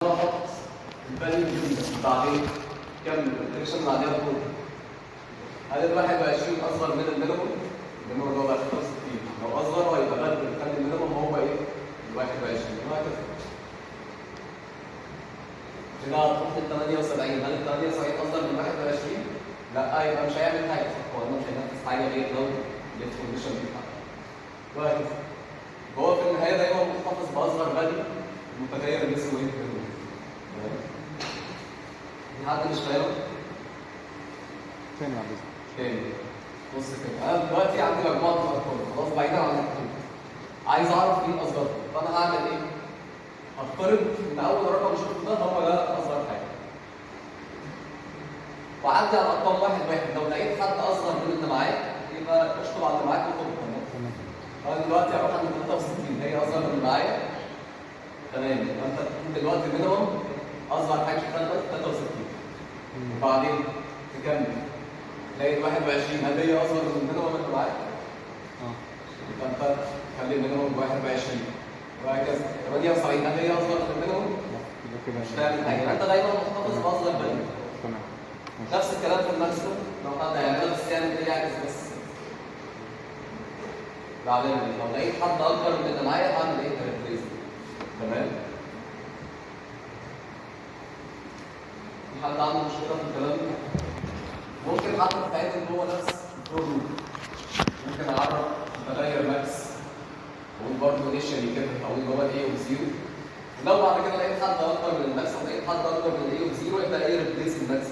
احط الفاليو دي بعدين كم الريكشن اللي عليها طول. هل ال 21 اصغر من المينيموم؟ المينيموم اللي هو بقى 65، لو اصغر هيبقى بدل نخلي المينيموم هو ايه؟ ال 21 وهكذا. كده هتحط ال 78، هل ال 78 اصغر من 21؟ لا، يبقى مش هيعمل حاجه، هو مش هينفذ حاجه غير لو الكونديشن دي اتحققت. وهكذا. هو في النهايه دايما محتفظ باصغر فاليو المتغير اللي اسمه ايه؟ في حد مش فاهم؟ تاني معلش. تاني. بص كده، انا دلوقتي عندي مجموعه ارقام خلاص بعيدا عن الحدود. عايز اعرف مين اصغر، فانا هعمل ايه؟ هفترض ان اول رقم شفته ده هو ده اصغر حاجه. وعدي على ارقام واحد واحد، لو لقيت حد اصغر من اللي معاك يبقى اشطب على اللي معاك وخد. انا دلوقتي هروح عند 63 هي اصغر من اللي معايا. تمام، يبقى انت دلوقتي مينيمم اصغر حاجه شفتها دلوقتي 63. وبعدين تكمل لقيت 21 هل هي اصغر من المينيمم اللي معاك؟ يبقى انت خلي المينيمم 21 وهكذا. 78 هل هي اصغر من المينيمم؟ مش هتعمل حاجه، انت دايما محتفظ باصغر فاليو. تمام. نفس الكلام في الماكسيمم، لو حد هيعملها بس يعني ايه يعكس بس. بعدين لو لقيت حد اكبر من اللي معايا هعمل ايه؟ ريبليس. تمام؟ في حد عنده مشكله في الكلام ده؟ ممكن حتى تتعمل جوه نفس الفور لوب. ممكن اعرف متغير ماكس واقول برضه انيشالي كده اقول جوه الاي وزيرو. ولو بعد كده لقيت حد اكبر من الماكس او لقيت حد اكبر من الاي وزيرو يبقى ايه ريبليس الماكس.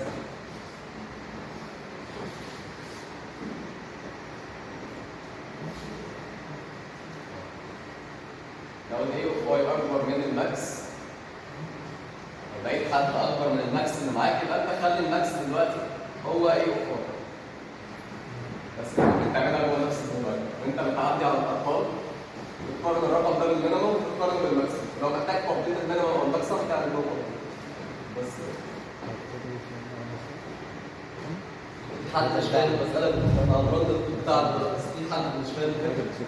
لو الاي اوف واي اكبر من الماكس لو لقيت حد اكبر من الماكس اللي معاك يبقى انت خلي الماكس دلوقتي هو اي اوف واي. بس ممكن تعملها جوه نفس الموبايل وانت بتعدي على الارقام تقارن الرقم ده بالمينيموم وتقارنه بالماكسيموم. لو محتاج تحديد المينيموم او الماكسيموم تعمل جوه بس. في حد مش فاهم المساله دي؟ انا هنرد بتاع بس في حد مش فاهم كده.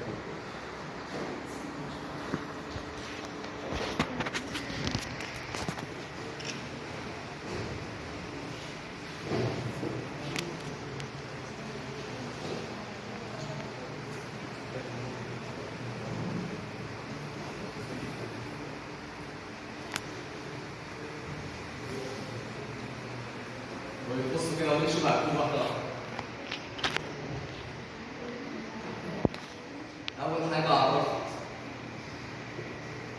بصوا كده ونمشي معاكم واحده واحده. اول حاجه عرفت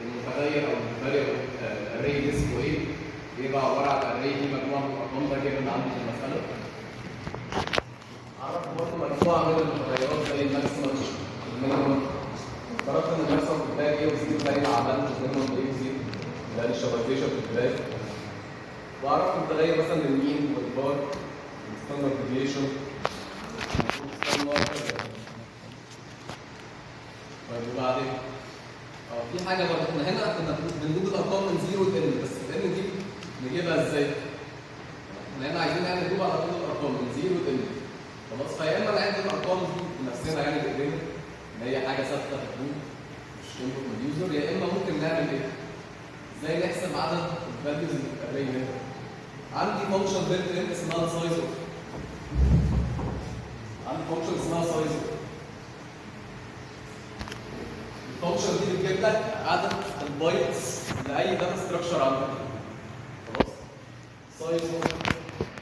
المتغير او الفاريبل الاري اسمه ايه؟ بيبقى عباره عن اري دي مجموعه من الارقام ده كده اللي عندي في المساله. عرفت برضه مجموعه من المتغيرات زي الماكسيمم والمينيمم. افترضت ان الماكسيمم في البدايه ايه وزيرو زي ما عملت المينيمم ايه وزيرو ده الشبكيشن في البدايه. وعرفت متغير مثلا المين والبار والستاندرد ديفيشن. طيب وبعدين في حاجه برضه احنا هنا كنا بنجيب الارقام من 0 ل n بس ال n دي نجيبها ازاي؟ احنا هنا عايزين يعني نجيب على طول الارقام من 0 ل n خلاص. فيا اما نعد الارقام دي بنفسنا يعني بايدينا ان هي حاجه ثابته في الكود مش انبوت من اليوزر، يا اما ممكن نعمل ايه؟ ازاي نحسب عدد الفاليوز اللي في الاري هنا؟ عندي فانكشن بيلت ان اسمها سايز اوف. عندي فانكشن اسمها سايز اوف. الفانكشن دي بتجيب لك عدد البايتس لاي داتا ستراكشر عندك. خلاص؟ سايز اوف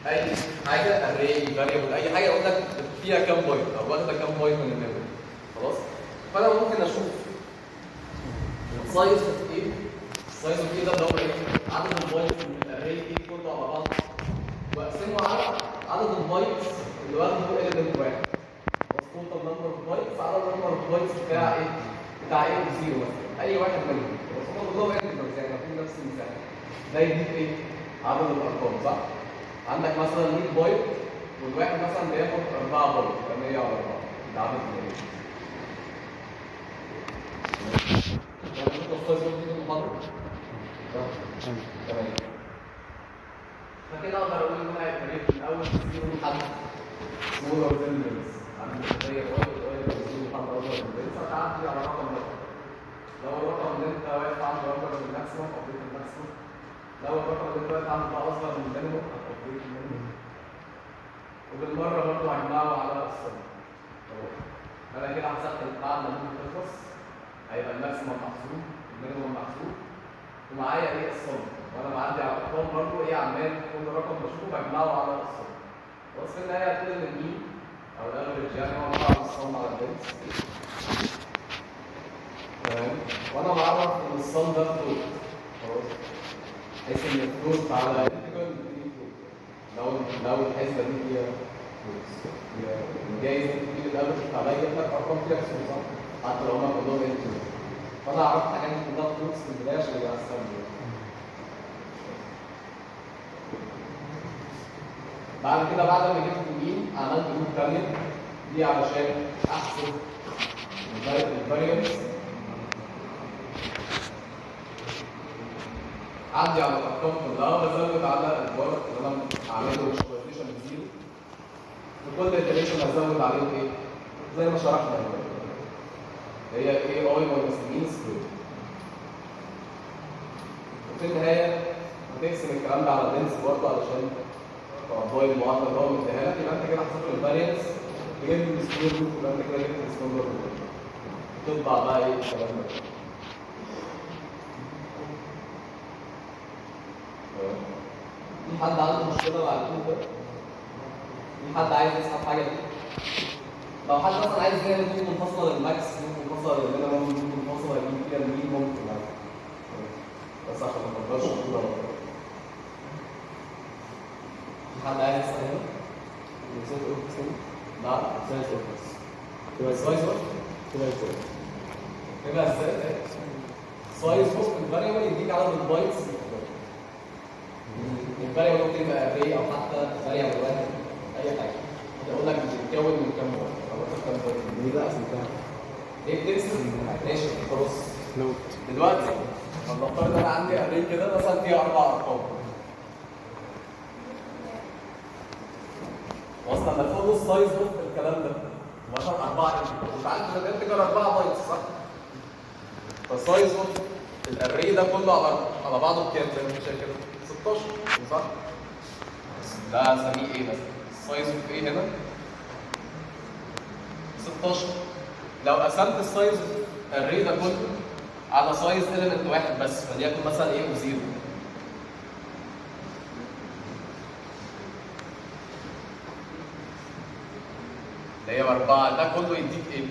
اي حاجه اري فاريبل اي حاجه يقول لك فيها كام بايت او واخده كام بايت من الميموري. خلاص؟ فانا ممكن اشوف سايز اوف ايه؟ سايز اوف ايه ده اللي هو ايه؟ عدد البايتس من الاري ايه كله على بعض واقسمه على عدد البايتس اللي واخده اليمنت واحد. خلاص؟ توتال نمبر اوف بايتس على نمبر اوف بايتس بتاع ايه؟ بتاع ايه وزيرو مثلا اي واحد منهم. خلاص؟ هم كلهم انتجرز يعني واخدين نفس المساحه. ده يديك ايه؟ عدد الارقام صح؟ عندك مثلا 100 بايت والواحد مثلا بياخد 4 بايت يبقى 100 على 4 ده عدد البايت. تمام. فكده اقدر اقول ان هي التاريخ من اول زيرو لحد سمولر تندنس عند البدايه واحد زيرو لحد اصغر تندنس هتعدي على رقم ده. لو الرقم اللي انت واقف عنده اكبر من الماكسيموم او بيت الماكسيموم لو الرقم اللي دلوقتي عامل ده اصغر من المينيموم هتقضيه المينيموم، وبالمره برضه هجمعه على الصم. انا كده حسبت بعد ما ممكن تخلص هيبقى الماكسيمم محسوب، المينيموم محسوب، ومعايا ايه الصم، وانا بعدي على الارقام برضه ايه عمال كل رقم بشوفه بجمعه على الصم. بس في النهايه هتقول ان الاي او الافرج يعني هو بعرف الصم على البنس. تمام؟ وانا بعرف ان الصم ده فلوت. خلاص؟ بحيث ان الفلوت على الانتجرال دي فلوت. لو الحسبه دي فيها فلوت. جايز تجيب الافرج بتاع ده يجيب لك ارقام فيها فلوس صح؟ حتى لو هم كلهم انتجرال. فانا عرفت حاجات كلها فلوس في البدايه عشان يبقى اسهل. بعد كده بعد ما جبت المين عملت جروب ثانيه دي علشان احسب الفاريبلز. عندي على الارقام كلها بزود على البار اللي انا عامله كويفيشن بزيرو. في كل iteration هزود عليه ايه؟ زي ما شرحنا هي اي اي ماينس مين سكوير. وفي النهايه بتقسم الكلام ده على الدنس برضه علشان تطبقي المعادله اللي هو مديها لك. يبقى انت كده حسبت الفاريانس جبت السكوير روت، يبقى انت كده جبت السكوير روت. تطبع بقى ايه الكلام ده. في حد عنده مشكله مع الكود ده؟ في حد عايز يسحب حاجه دي؟ لو حد مثلا عايز يعمل كود منفصله للماكس، كود منفصله للمينيمم، كود منفصله يجيب فيها المين ممكن يعني. بس عشان ما تفضلش الكود ده. في حد عايز يسال هنا؟ سايز اوفيس نعم؟ سايز اوفيس سايز اوف؟ يبقى ازاي؟ سايز اوف الفاريبل يديك عدد البايتس. الفاريبل ممكن يبقى اري او حتى فاريبل واحد اي حاجه. يقول لك بتتكون من كام واحد او كام بايت. دي بقى اسمها ايه بتقسم؟ ماشي خلاص. فلوت. دلوقتي فلنفترض انا عندي اري كده مثلا فيها 4 ارقام. واصلا المفروض السايز اوف الكلام ده مثلا 4 انت عارف ان الانتجر 4 بايتس صح؟ فالسايز اوف الاري ده كله على بعضه بكام زي ما انت شايف كده؟ 16 صح؟ ده هنسميه ايه مثلا؟ السايز اوف ايه هنا؟ 16. لو قسمت السايز الاري ده كله على سايز اليمنت واحد بس فليكن مثلا ايه وزيرو. اللي هي 4 ده كله يديك ايه؟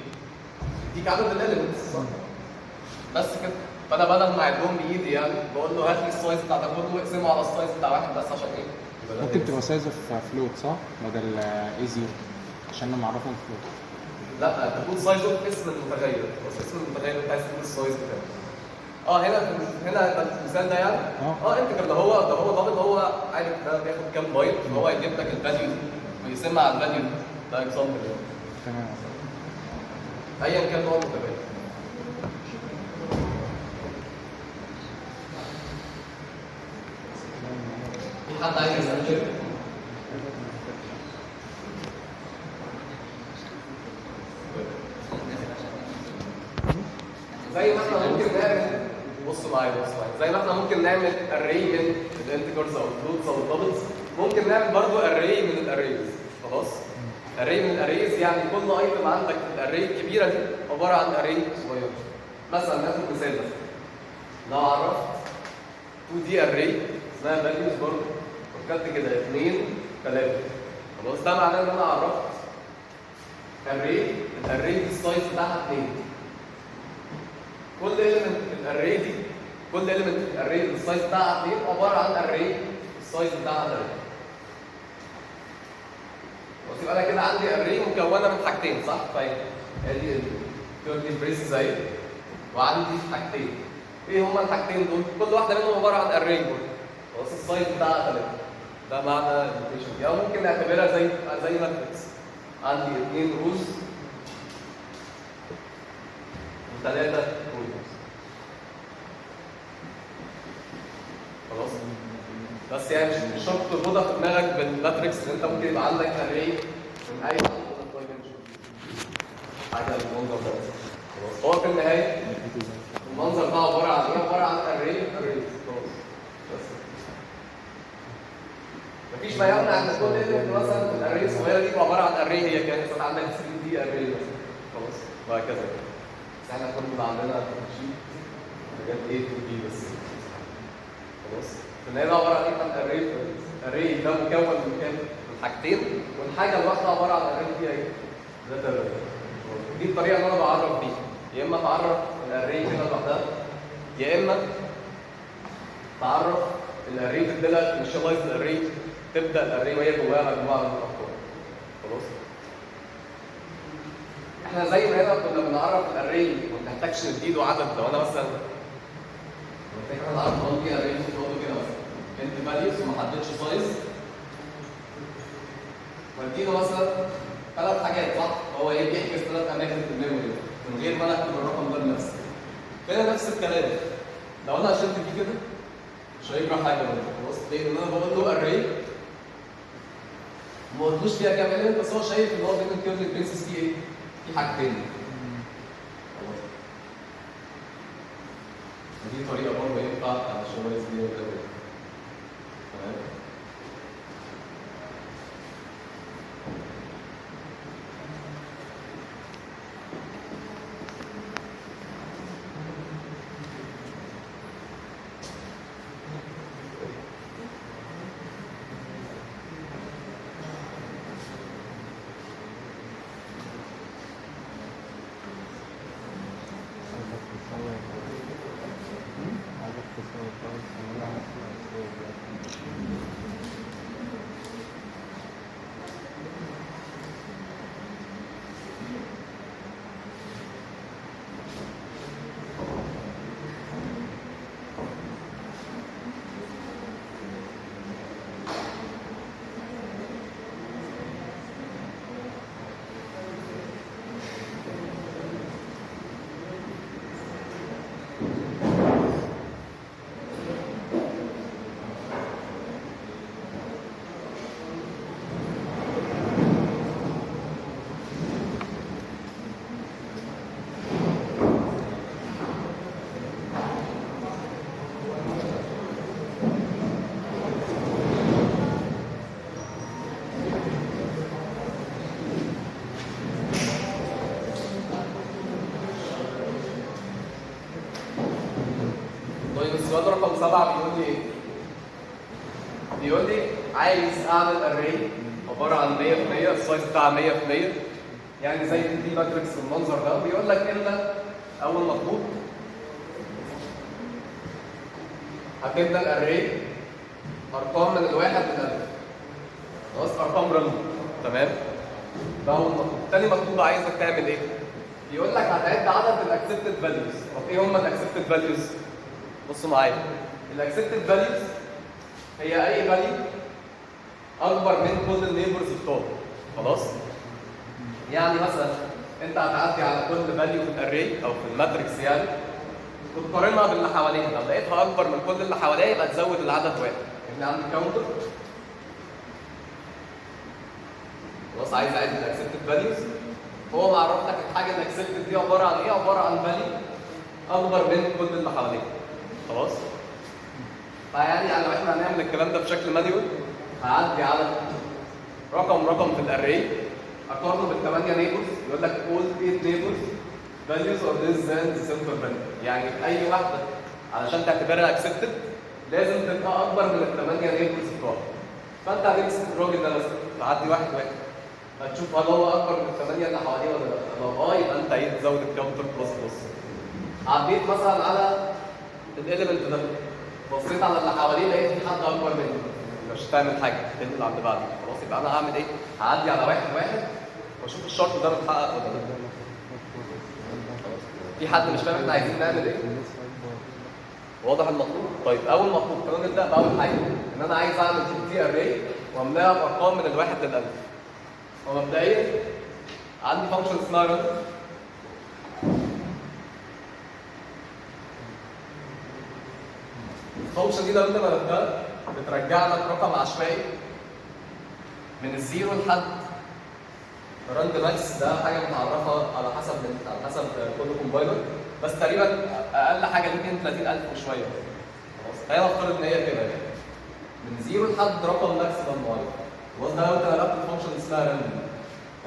يديك عدد الاليمنتس صح؟ بس كده. فانا بدل ما اعدهم بايدي يعني بقول له هات لي السايز بتاع ده كله واقسمه على السايز بتاع واحد بس عشان ايه؟ ممكن تبقى سايز اوف فلوت صح؟ بدل اي زيرو عشان انا معرفهم فلوت. لا تكون سايز اوف اسم المتغير، بس اسم المتغير انت عايز تقول السايز بتاعه. هنا المثال ده يعني انت ده هو ضابط، هو عارف ده بياخد كام بايت فهو يجيب لك الفاليو ويقسمها على الفاليو ده اكزامبل يعني. تمام. ايا كان نوع المتغير. في حد عايز يسال كده؟ زي ما احنا ممكن نعمل بص معايا زي ما احنا ممكن نعمل اري من الانتجرز او الفلوتس او الدبلز، ممكن نعمل برضو اري من الاريز. خلاص؟ اري من الاريز يعني كل ايتم عندك في الاري الكبيره دي عباره عن اري صغير. مثلا ناخد مثال ده. لو عرفت 2 دي اري اسمها فاليوز برضو وكتبت كده 2 3 خلاص، ده معناه ان انا عرفت اري الاري دي السايز بتاعها 2. كل element في الاري دي كل element في الاري السايز بتاعها 2 عباره عن اري السايز بتاعها 3. بس يبقى انا كده عندي اري مكونه من حاجتين صح؟ طيب ادي الكيرلي بريس زي وعندي حاجتين. ايه هما الحاجتين دول؟ كل واحده منهم عباره عن اري برضه. خلاص السايز بتاعها 3. ده معنى النوتيشن دي، او ممكن نعتبرها زي ماتريكس. عندي 2 روز و3 كولومز. خلاص؟ بس يعني مش شرط تربطها في دماغك بالماتريكس ان انت ممكن يبقى عندك اري من اي حاجه بالمنظر ده. خلاص هو في النهايه المنظر ده عباره عن ايه؟ عباره عن اري خلاص بس مفيش ما يمنع ان كل element مثلا الاري الصغيره دي عباره عن اري هي كانت مثلا عندك 3 دي اري مثلا خلاص وهكذا. بس احنا كنا عندنا شيء حاجات A to B بس خلاص. فالنهايه عباره عن ايه؟ عن اري. اري ده مكون من كام؟ من حاجتين، والحاجه الواحده عباره عن اري فيها ايه؟ داتا اري. دي الطريقه اللي انا بعرف بيها، يا اما بعرف الاري كده لوحدها، يا اما بعرف الاري تديلها initialize الاري، تبدا الاري وهي جواها مجموعه من الارقام. خلاص؟ احنا زي ما هنا كنا بنعرف الاري وما بنحتاجش نديله عدد. لو انا مثلا انا بعرف اقول كده اري برضه كده مثلا انت فاليوز وما حددتش سايز، واديله مثلا 3 حاجات صح؟ هو ايه؟ بيحجز 3 اماكن في الميموري من غير ما انا اكتب الرقم ده بنفسي. كده نفس الكلام. لو انا شلت دي كده مش هيجرى حاجه برضه خلاص، ليه؟ لان انا بقول له اري ما قلتلوش فيها كام element، بس هو شايف ان هو بين الكيرل برنسس فيه ايه؟ في حاجتين. خلاص. دي طريقه برضه ينفع علشان هو يسميه الاري. تمام؟ السؤال رقم 7 بيقول لي ايه؟ بيقول لي عايز اعمل اري عباره عن 100%، السايز بتاعها 100%، يعني زي دي ماتريكس بالمنظر ده. بيقول لك الا اول مطلوب هتبدا الاري ارقام من الواحد للالف. خلاص؟ ارقام رقم. تمام؟ ده اول مطلوب. تاني مطلوب عايزك تعمل ايه؟ بيقول لك هتعد عدد الاكسبتد فاليوز. طب ايه هم الاكسبتد فاليوز؟ بصوا معايا. الاكسبتد فاليوز هي اي فاليو اكبر من كل النيبرز بتوعه. خلاص؟ يعني مثلا انت هتعدي على كل فاليو في الاري او في الماتريكس يعني وتقارنها باللي حواليها، لو لقيتها اكبر من كل اللي حواليها يبقى تزود العدد واحد. احنا عندي كاونتر. خلاص؟ عايز اعد الاكسبتد فاليوز. هو معرف لك الحاجه الاكسبتد دي عباره عن ايه؟ عباره عن فاليو اكبر من كل اللي حواليها. خلاص؟ فيعني لو احنا هنعمل الكلام ده بشكل مانيوال هعدي على رقم في الاري اقارنه بالثمانيه نيبرز. يقول لك all 8 neighbors values or less than the center value. يعني اي واحده علشان تعتبرها accepted لازم تبقى اكبر من الثمانيه نيبرز بتوعها. فانت هتمسك الراجل ده مثلا تعدي واحد هتشوف هل هو اكبر من الثمانيه اللي حواليه ولا لا. لو يبقى انت ايه تزود الكاونتر بلس بلس. عديت مثلا على الاليمنت ده بصيت على اللي حواليه لقيت في حد اكبر مني، مش هتعمل حاجه تنقل على اللي بعده. خلاص؟ يبقى انا هعمل ايه؟ هعدي على واحد واشوف الشرط ده متحقق ولا لا. في حد مش فاهم احنا عايزين نعمل ايه؟ واضح المطلوب؟ طيب اول مطلوب خلينا نبدا باول حاجه ان انا عايز اعمل تي اري واملاها بارقام من الواحد للالف. ومبدئيا عندي فانكشن اسمها رن. الفانكشن دي لو انت ملكتها بترجع لك رقم عشوائي من الزيرو لحد راند ماكس. ده حاجه متعرفه على حسب كل كومبايلر، بس تقريبا اقل حاجه دي 32000 وشويه. خلاص؟ هي نفترض ان هي كده يعني من زيرو لحد رقم ماكسيمم معين. خلاص ده لو انت قلبت الفانكشن اسمها راند دي.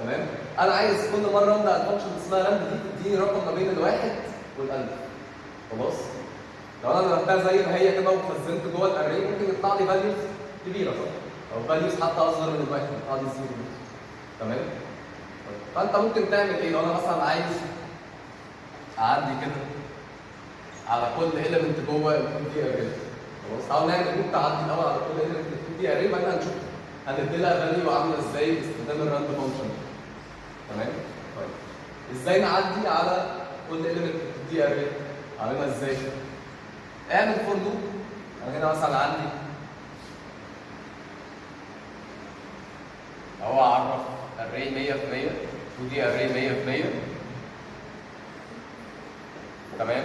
تمام؟ انا عايز كل مره ابدا الفانكشن اسمها راند دي تديني رقم ما بين الواحد والالف. خلاص؟ لو انا قلبتها زي ما هي كده وخزنت جوه الاري ممكن يطلع لي فاليوز كبيره صح؟ او فاليوز حتى اصغر من الواحد، يطلع لي زيرو. تمام؟ فانت ممكن تعمل ايه؟ لو انا مثلا عايز اعدي كده على كل ايلمنت جوه الكود دي اري. خلاص؟ تعالوا نعمل كود تعدي الاول على كل ايلمنت في الكود دي اري وبعدين هنشوف هندي لها فاليو عامله ازاي باستخدام الراند فانكشن. تمام؟ طيب ازاي نعدي على كل ايلمنت في الكود دي اري؟ عاملها ازاي؟ اعمل فور لوب. انا هنا مثلا عندي اهو اعرف array 100% ودي array 100%. تمام؟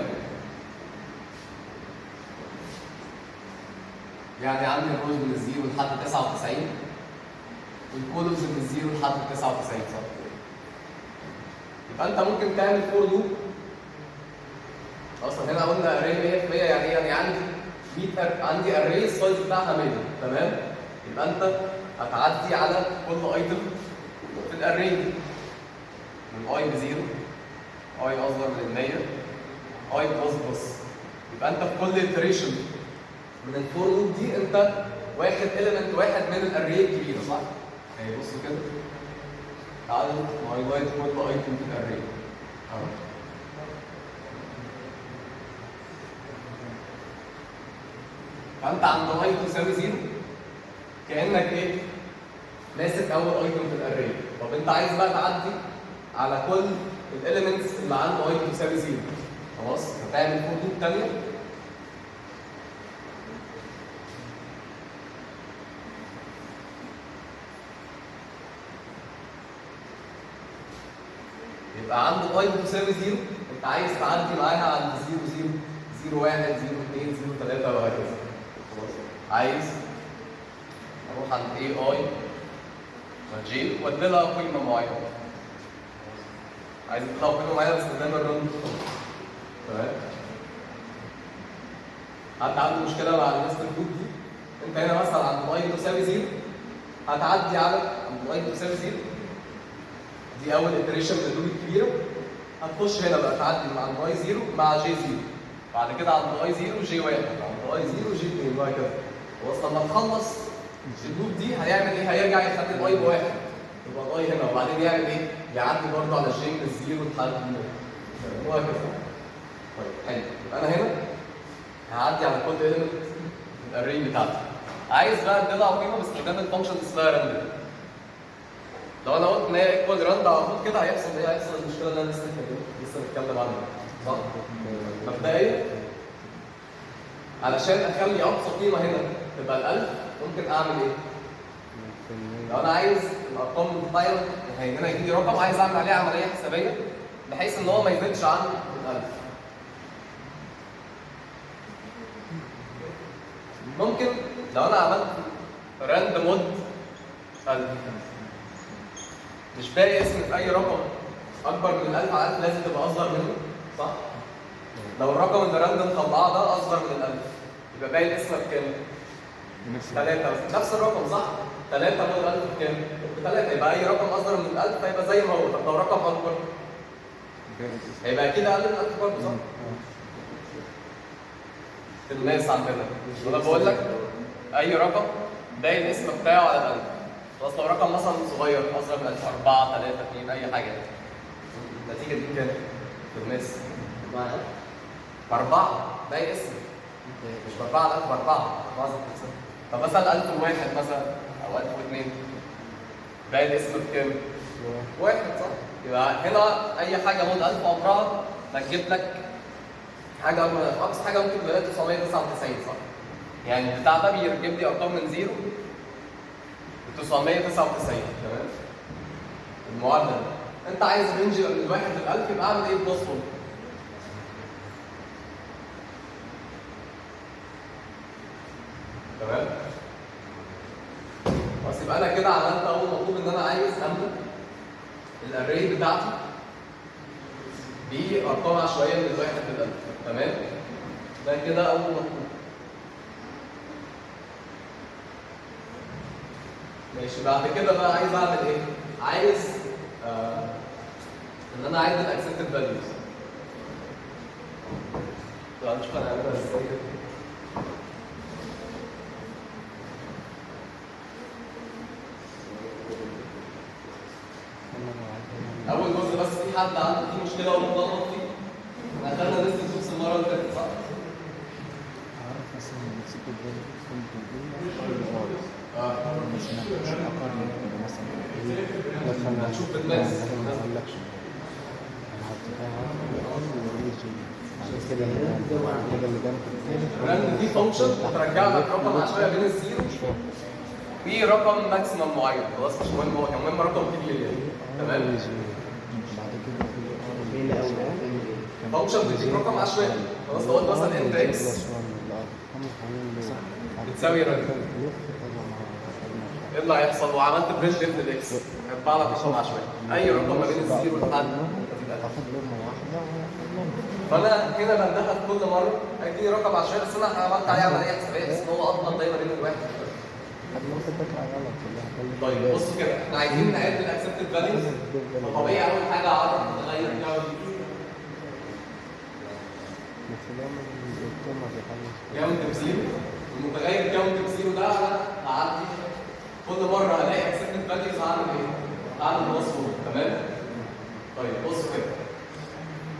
يعني عندي الروز من الزيرو لحد 99 والكولومز من الزيرو لحد 99 صح؟ يبقى انت ممكن تعمل فور لوب. اصلا هنا قلنا array 100% يعني ايه؟ يعني عندي array السايز بتاعها 100. تمام؟ يبقى انت هتعدي على كل ايتم في الاري دي من اي بزيرو، اي اصغر من 100، اي بلس بلس. يبقى انت في كل iteration من الفور لوب دي انت واخد element واحد من الاري الكبيره صح؟ اهي بصوا كده. تعالوا هايلايت كل ايتم في الاري اهو. فانت عند اي تساوي زيرو كانك ايه؟ ماسك اول ايتم في الاري. طب انت عايز بقى تعدي على كل الاليمنتس اللي عند اي تساوي زيرو. خلاص؟ هتعمل فور لوب ثانيه. يبقى عند الاي تساوي زيرو انت عايز تعدي معاها عند 0 0 0 1 0 2 0 3 وهكذا. خلاص؟ عايز اروح عند اي جي وادي لها قيمه معينه. عايز ادي لها قيمه معينه باستخدام الراند. تمام؟ حد عنده مشكله مع النستر لوب دي؟ انت هنا مثلا عند الاي تساوي زيرو هتعدي على عند الاي تساوي زيرو دي اول iteration من اللوب الكبيره. هتخش هنا بقى تعدي من عند اي 0 مع جي 0. بعد كده عند اي 0 جي 1 عند اي 0 جي 2 وهكذا. خلاص؟ لما تخلص اللوب دي هيعمل ايه؟ هيرجع يخلي الاي بواحد. يبقى الاي هنا وبعدين يعمل ايه؟ يعدي برضه على الجي من الزيرو لحد وهكذا. طيب حلو. يبقى انا هنا هعدي على كل ايلمنت في الاري بتاعتي. عايز بقى ادي لها قيمه باستخدام الفانكشن اسمها راند. لو انا قلت ان هي ايكوال راند على طول كده هيحصل ايه؟ هيحصل المشكله اللي انا لسه بتكلم عنها. صح؟ مبدئيا علشان اخلي اقصى قيمه هنا تبقى ال1000 ممكن اعمل ايه؟ لو انا عايز الارقام المتغيره يعني هنا يجي لي رقم عايز اعمل عليه عمليه حسابيه بحيث ان هو ما يزيدش عن ال1000. ممكن لو انا عملت راند مود 1000 مش باقي اسم في اي رقم اكبر من 1000 على 1000 لازم تبقى اصغر منه صح؟ لو الرقم اللي راند مطلعه ده اصغر من ال1000 يبقى باقي الاسم بكام؟ 3 نفس الرقم صح؟ 3 مود 1000 بكام؟ ب3 يبقى اي رقم اصغر من 1000 هيبقى زي ما هو. طب لو رقم اكبر هيبقى اكيد اقل من 1000 برضه صح؟ الناس عندنا وانا بقول لك اي رقم باقي الاسم بتاعه على ال1000. خلاص؟ لو رقم مثلا صغير اصغر من 1000 4 3 2 اي حاجه النتيجه دي كام؟ في الناس ب4 باقي اسم مش ب4 على 1000 ب4 طب مثلا 1001 مثلا او 1002 باقي الاسم بكام؟ 1 صح؟ يبقى هنا اي حاجه مود 1000 عمرها ما تجيب لك حاجه اكبر. اقصى حاجه ممكن تبقى 999 صح؟ يعني البتاع ده بيجيب لي ارقام من 0 ل 999. تمام؟ المعدل انت عايز رينج من 1 ل 1000 يبقى اعمل ايه؟ بلس 1. تمام؟ بس يبقى انا كده عملت اول مطلوب ان انا عايز املى الاري بتاعتي بارقام عشوائيه من 1 ل 1000. تمام؟ ده كده اول مطلوب. ماشي. بعد كده بقى عايز اعمل ايه؟ عايز ان انا عايز الاكسبتد فاليوز. طب نشوف هنعملها ازاي. اول جزء بس في حد عنده فيه مشكله ولا متلخبط فيه؟ احنا خدنا لسه الكورس المره اللي فاتت صح؟ أعرف مثلا الاكسبتد فاليو كنت بقول مثلا مش أقارن مثلا هنشوف في الماس. ما أقولكش أنا هحطها كده اللي جنب الراند دي فانكشن بترجع لك رقم عشوائي بين الزيرو في رقم ماكسيمم معين، خلاص مش مهم هو كان مهم رقم كبير يعني. تمام؟ بعد كده فانكشن بتديك رقم عشوائي، خلاص لو قلت مثلا انت اكس بتساوي راند، ايه اللي هيحصل؟ وعملت بريدج ليفت الاكس هيطلع لك رقم عشوائي، اي رقم ما بين الزيرو لحد فانا هنا بندخل كل مره هيديني رقم عشوائي، بس انا عملت عليه عمليه حسابيه بس ان هو اضمن دايما بين الواحد. طيب بصوا كده احنا عايزين نعد الاكسبتد فاليوز، فطبيعي اول حاجه اعرف نغير كاونت بزيرو. المتغير كاونت بزيرو ده انا هعدي كل مره الاقي اكسبتد فاليوز هعمل ايه؟ هعمل مصفوف. تمام؟ طيب بصوا كده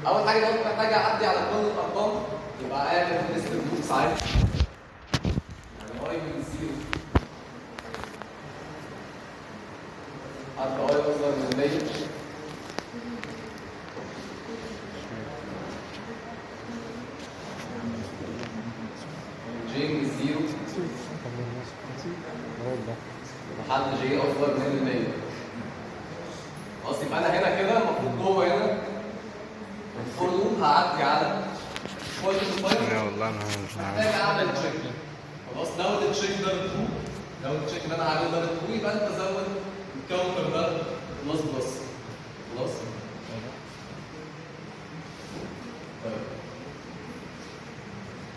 اول حاجه لو محتاج اعدي على كل الارقام يبقى اعمل ليست لوبس عادي، يعني اي من الزيرو حتى اي اصغر من 100 جي من الزيرو لحد جي اصغر من 100. خلاص يبقى انا هنا كده المفروض جوه هنا الفور لوب هعدي على كل الفايل. لا والله انا مش محتاج اعمل تشيك. خلاص لو التشيك ده بترو، لو التشيك اللي انا عامله ده بترو يبقى انت زود الكاونتر ده بلس بلس. خلاص؟ طيب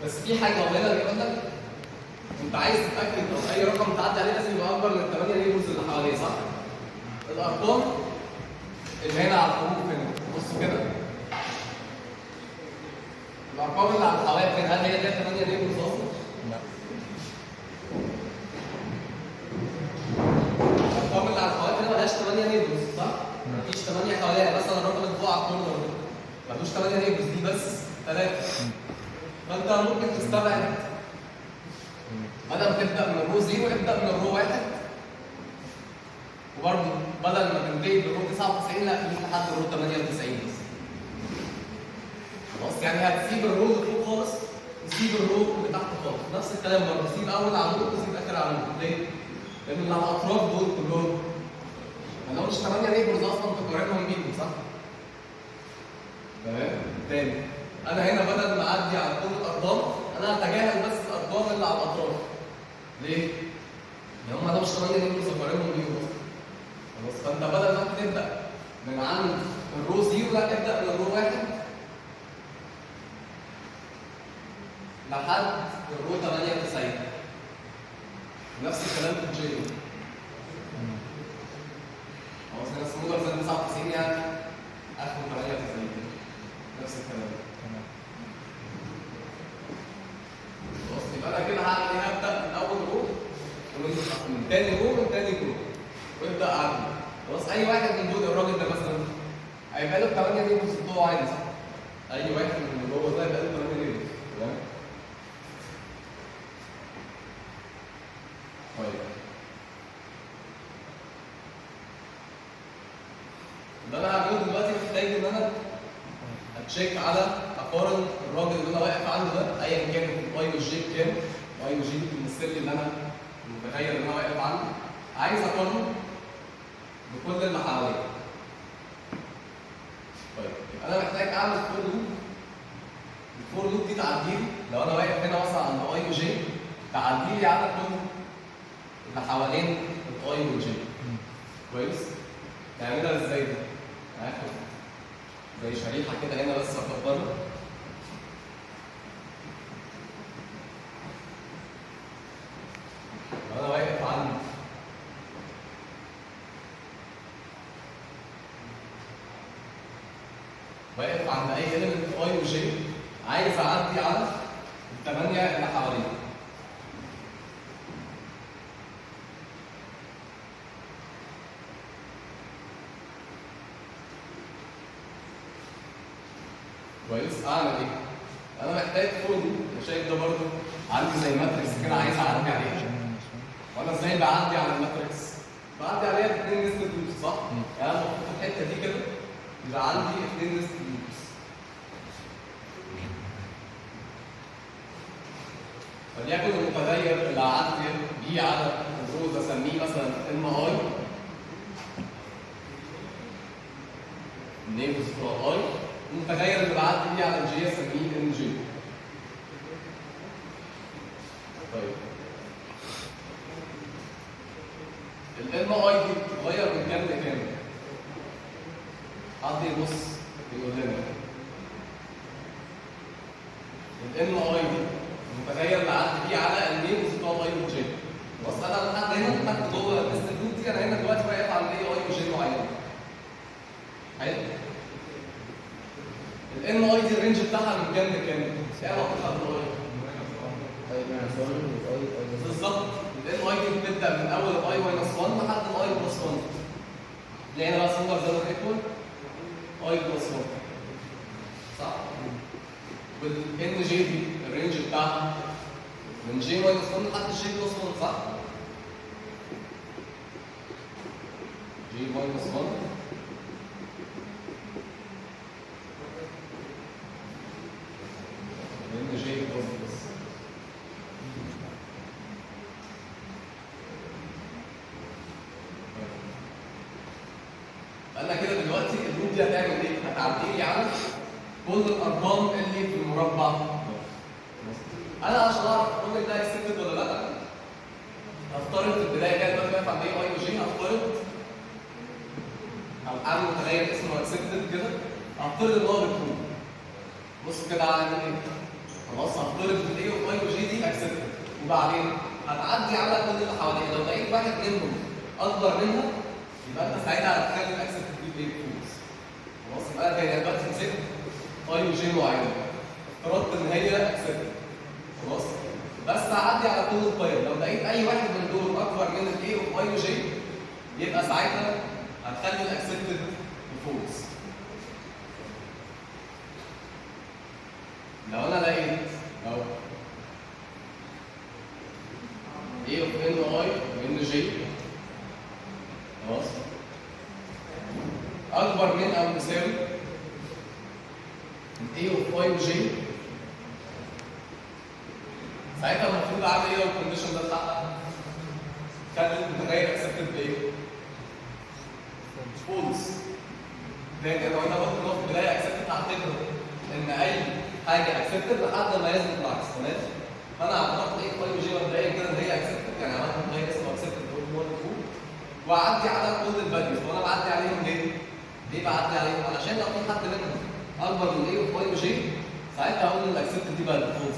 بس في حاجه هو هنا بيقول لك انت عايز تتاكد لو اي رقم تعدي عليه لازم يبقى اكبر من ال 8 نيبلز اللي حواليه صح؟ الارقام اللي هنا على الحروف هنا بصوا كده الارقام اللي على الحواف هنا هل هي دي 8 نيبلز اصلا؟ لا. الارقام اللي على الحواف هنا مالهاش 8 نيبلز صح؟ مفيش 8 حواليها، مثلا الرقم اللي فوق على الكورنر ده ملوش 8 نيبلز، دي بس 3. فانت ممكن تستبعد بدل ما تبدا من الرو 0 ابدا من الرو 1، وبرضه بدل ما تنتهي بالرو 99 لا خليك لحد الرو 98 بس. خلاص يعني هتسيب الرو اللي فوق خالص وتسيب الرو اللي تحت خالص، نفس الكلام برضه تسيب اول عمود وتسيب اخر عمود. ليه؟ لان اللي على الاطراف دول كلهم ما لهمش 8 نيبرز اصلا تقارنهم بيهم صح؟ تمام؟ تاني انا هنا بدل ما اعدي على كل الارقام انا هتجاهل بس الارقام اللي على الاطراف. ليه؟ لان هم ما لهمش 8 نيبرز تقارنهم بيهم اصلا. خلاص فانت بدل ما تبدا من عند الرو 0 لا ابدا من الرو 1 لحد الرو 98. نفس الكلام في الجي. خلاص هنا سمولر زي 99 يعني اخره 98 نفس الكلام. خلاص يبقى انا كده هعمل ايه؟ هبدا من اول رو ومن تاني رو من تاني رو وابدا اعمل. خلاص اي واحد من دول الراجل ده مثلا هيبقى له 8 نيبلز بتوعه عادي صح؟ اي واحد من اللي هو ده هيبقى له 8 نيبلز. تمام؟ طيب اللي انا هعمله دلوقتي محتاج ان انا اتشيك على اقارن الراجل اللي انا واقف عنده ده ايا كان الاي والجي بكام، الاي والجي بتمثل لي ان انا متخيل ان انا واقف عنده، عايز اقارنه بكل اللي حواليا. طيب يبقى انا محتاج اعمل فور لوب. الفور لوب دي تعدي لي لو انا واقف هنا مثلا عند اي وجي تعدي لي على كل اللي حوالين الاي والجي. كويس؟ نعملها ازاي ده؟ هاخد زي شريحه كده هنا بس اكبرها. لو انا واقف عند واقف عند اي element اي وجي عايز اعدي على الثمانيه اللي حواليه. كويس؟ اعمل ايه؟ انا محتاج فول، شايف ده برضه عندي زي ماتريكس كده عايز اعدي عليها. وانا ازاي بعدي على الماتريكس؟ بعدي عليها باثنين نستد لوبس صح؟ يعني انا المفروض في الحته دي كده يبقى عندي اثنين نستد لوبس. فليكن المتغير اللي هعدي بيه على الروز اسميه مثلا ام اي نيبوس بتوع اي، المتغير اللي بعدي بيه على الجي اسميه ام جي. طيب الام اي دي بتتغير من كام لكام؟ حد يبص يقول لنا. الام اي دي المتغير اللي عدي بيه على النيبوس بتوع اي وجي. بص انا لحد هنا تحت جوه النستد لوب دي، انا هنا دلوقتي واقف على اي وجي معينه. حلو؟ الام اي دي الرينج بتاعها من كام لكام؟ ايه علاقتها بالاي؟ بالظبط. الام اي دي بتبدا من اول الاي ماينس 1 لحد الاي بلس 1. تلاقي هنا بقى سمبر زي ما ايكوال اي بلس 1 صح؟ والان جي دي الرينج بتاعها من جي ماينس 1 لحد جي بلس 1 صح؟ جي ماينس 1 ان جي بلس. انا كده دلوقتي اللوب دي هتعمل ايه؟ هتعدي لي على كل الارقام اللي في المربع. انا عشان اعرف كل ده اكسبتد ولا لا هفترض في البدايه كده دلوقتي واقف عند اي وجي، هفترض اعمل متغير اسمه اكسبتد كده، هفترض ان هو بترو. بصوا كده هعمل ايه؟ خلاص هفترض ان الاي اوف اي وجي دي اكسبتد، وبعدين هتعدي على كل اللي حواليها، لو لقيت واحد منهم اكبر منها يبقى انت ساعتها هتخلي الاكسبتد دي بايه فولس. خلاص يبقى انا دلوقتي مسكت اي وجي معينه افترضت ان هي اكسبتد خلاص، بس هعدي على كل القيم، لو لقيت اي واحد من دول اكبر من الاي اوف اي وجي يبقى ساعتها هتخلي الاكسبتد فولس. لو انا لقيت اهو A of n i وان j خلاص اكبر من او مساوي A of i و j، ساعتها المفروض اعمل ايه لو الكونديشن ده اتحقق؟ خلي المتغير اكسبتد بايه؟ فولس. لان لو انا قلت ان هو في البدايه اكسبتد هعتبر ان اي حاجه اكسبتد لحد ما يثبت العكس تمام؟ فانا اعتبرت ايه باي وجي مبدئيا كده ان هي اكسبتد، يعني عملت متغير اسمه اكسبتد مور ترو، واعدي على كل الفاليوز. وانا بعدي عليهم ليه؟ ليه بعدي عليهم؟ علشان لو في حد منهم اكبر من ايه وباي وجي ساعتها هقول ان الاكسبتد دي بقت فولس.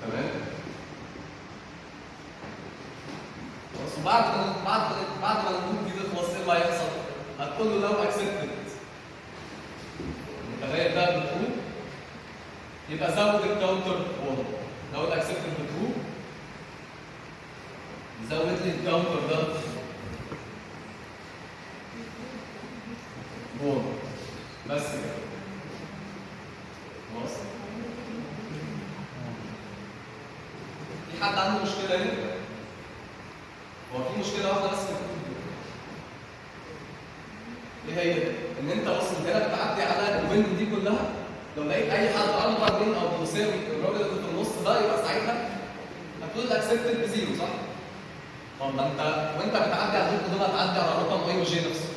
تمام؟ بس بعد ما النوت دي تخلص ايه اللي هيحصل؟ هتقول له لو اكسبتد المتغير ده بترو يبقى زود الكاونتر 1. لو الاكسبتد بترو زود لي الكاونتر ده 1 بس كده. خلاص؟ في حد عنده مشكلة هنا؟ هو في مشكلة واحدة بس في الكود دي. ايه هي؟ إن أنت أصلا هنا بتعدي على الويندو دي كلها، لو لقيت أي حد أكبر من أو مساوي الراجل اللي في النص ده يبقى ساعتها هتقول الأكسبتد بزيرو صح؟ طب ما أنت وأنت بتعدي على الويندو ده هتعدي على رقم أي وجي نفسه.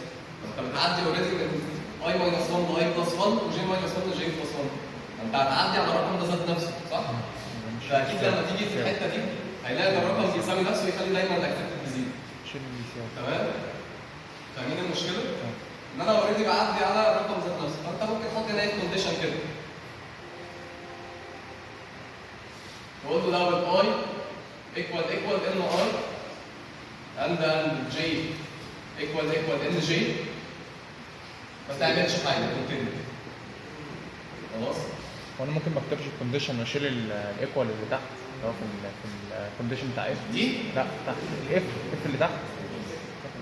أنت بتعدي أوريدي من أي ماينس 1 لأي بلس 1 وجي ماينس 1 لجي بلس 1. أنت هتعدي على الرقم ده ذات نفسه صح؟ فأكيد لما تيجي في الحتة دي هيلاقي ان الرقم بيساوي نفسه يخلي دايما الاكسبتد بزيرو. تمام؟ فاهمين المشكله؟ ان انا اوريدي بعدي على الرقم ذات نفسه، فانت ممكن تحط هنا كونديشن كده. تقول له لو الاي ايكوال ان اي اند j ايكوال ان جي ما تعملش حاجه كونتينيو. خلاص؟ وانا ممكن ما اكتبش الكونديشن واشيل الايكوال اللي تحت اللي هو في الكونديشن بتاع اف دي؟ لا تحت الاف اللي تحت.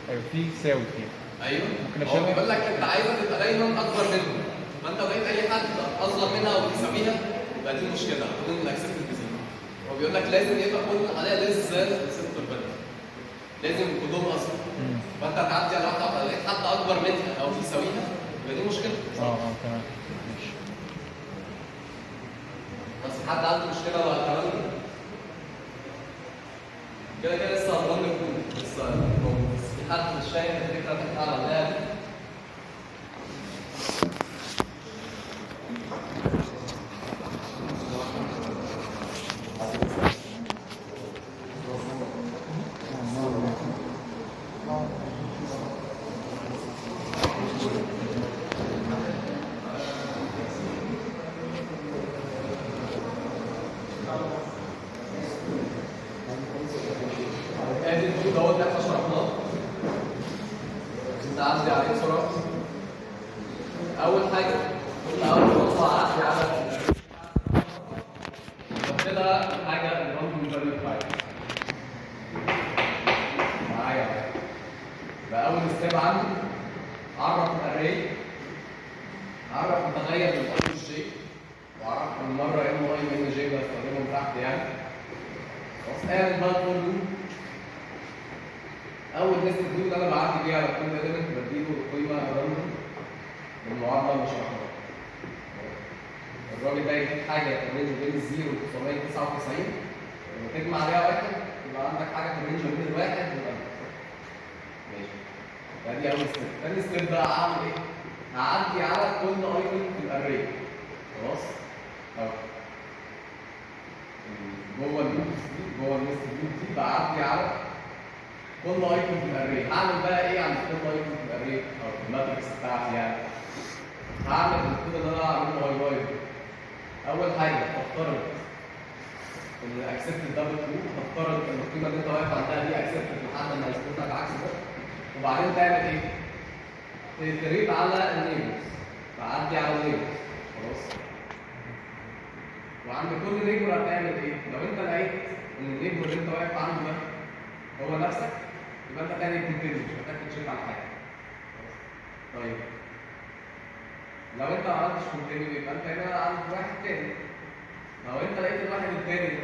ايوه في يساوي فيه. ايوه ممكن هو اشيلها. بيقول لك انت عايزها تبقى دايما اكبر منهم، فانت لو لقيت اي حد اصغر منها او بيساويها يبقى دي مشكله هتكون الاكسبتد بزيرو. هو بيقول لك لازم يبقى كل عليها ليس ذان اكسبتد فاليو، لازم كلهم اصغر. فانت هتعدي على واحده لو لقيت حد اكبر منها او بيساويها يبقى دي مشكله. تمام ماشي. بس حد عنده مشكله ولا كمان كده كده لسه هنرن الكود لسه موجود، بس في حد مش فاهم الفكره اللي احنا عملناها دي. ادي الكود دوت اللي احنا شرحناه. كنت عندي عليه بسرعه. اول حاجه قلنا اول خطوه اعدي على قلت لها حاجه الراندوم فاليو فايل معايا. يبقى اول ستيب عندي اعرف الاري، اعرف متغير من اول جي، واعرف كل مره ام واي وان جي بستخدمهم تحت يعني. خلاص اعمل بقى فور لوب. اول نست لوب اللي انا بعدي بيها على كل اليمنت بديله قيمه راندوم بالمعادله اللي شرحناها. الراجل ده يديك حاجه ترينج بين 0 و 999 لما تجمع عليها واحد يبقى عندك حاجه ترينج بين الواحد والألف. ماشي. فدي اول ستيب. تاني ستيب بقى هعمل ايه؟ هعدي على كل ايتم في الاري. خلاص؟ اهو. جوه اللوبس دي جوه النست لوب دي بعدي على كل ايتم في الاري. هعمل بقى ايه عند كل ايتم في الاري او في الماتريكس بتاعتي يعني؟ هعمل الكود اللي انا هعمله هاي لايت. اول حاجه هفترض ان اكسبت دبل ترو، هفترض ان القيمه اللي انت واقف عندها دي اكسبت لحد ما يثبت لك عكس ده. وبعدين تعمل ايه؟ تريد على النيبلز، تعدي على النيبلز. خلاص؟ وعند كل نيبل هتعمل ايه؟ لو انت لقيت ان النيبل اللي انت واقف عنده ده هو نفسك يبقى انت تاني كونتينيو، مش محتاج تشيك على حاجه. طيب لو انت ما عملتش كونتينيو يبقى انت هنا عندك واحد تاني. لو انت لقيت الواحد التاني ده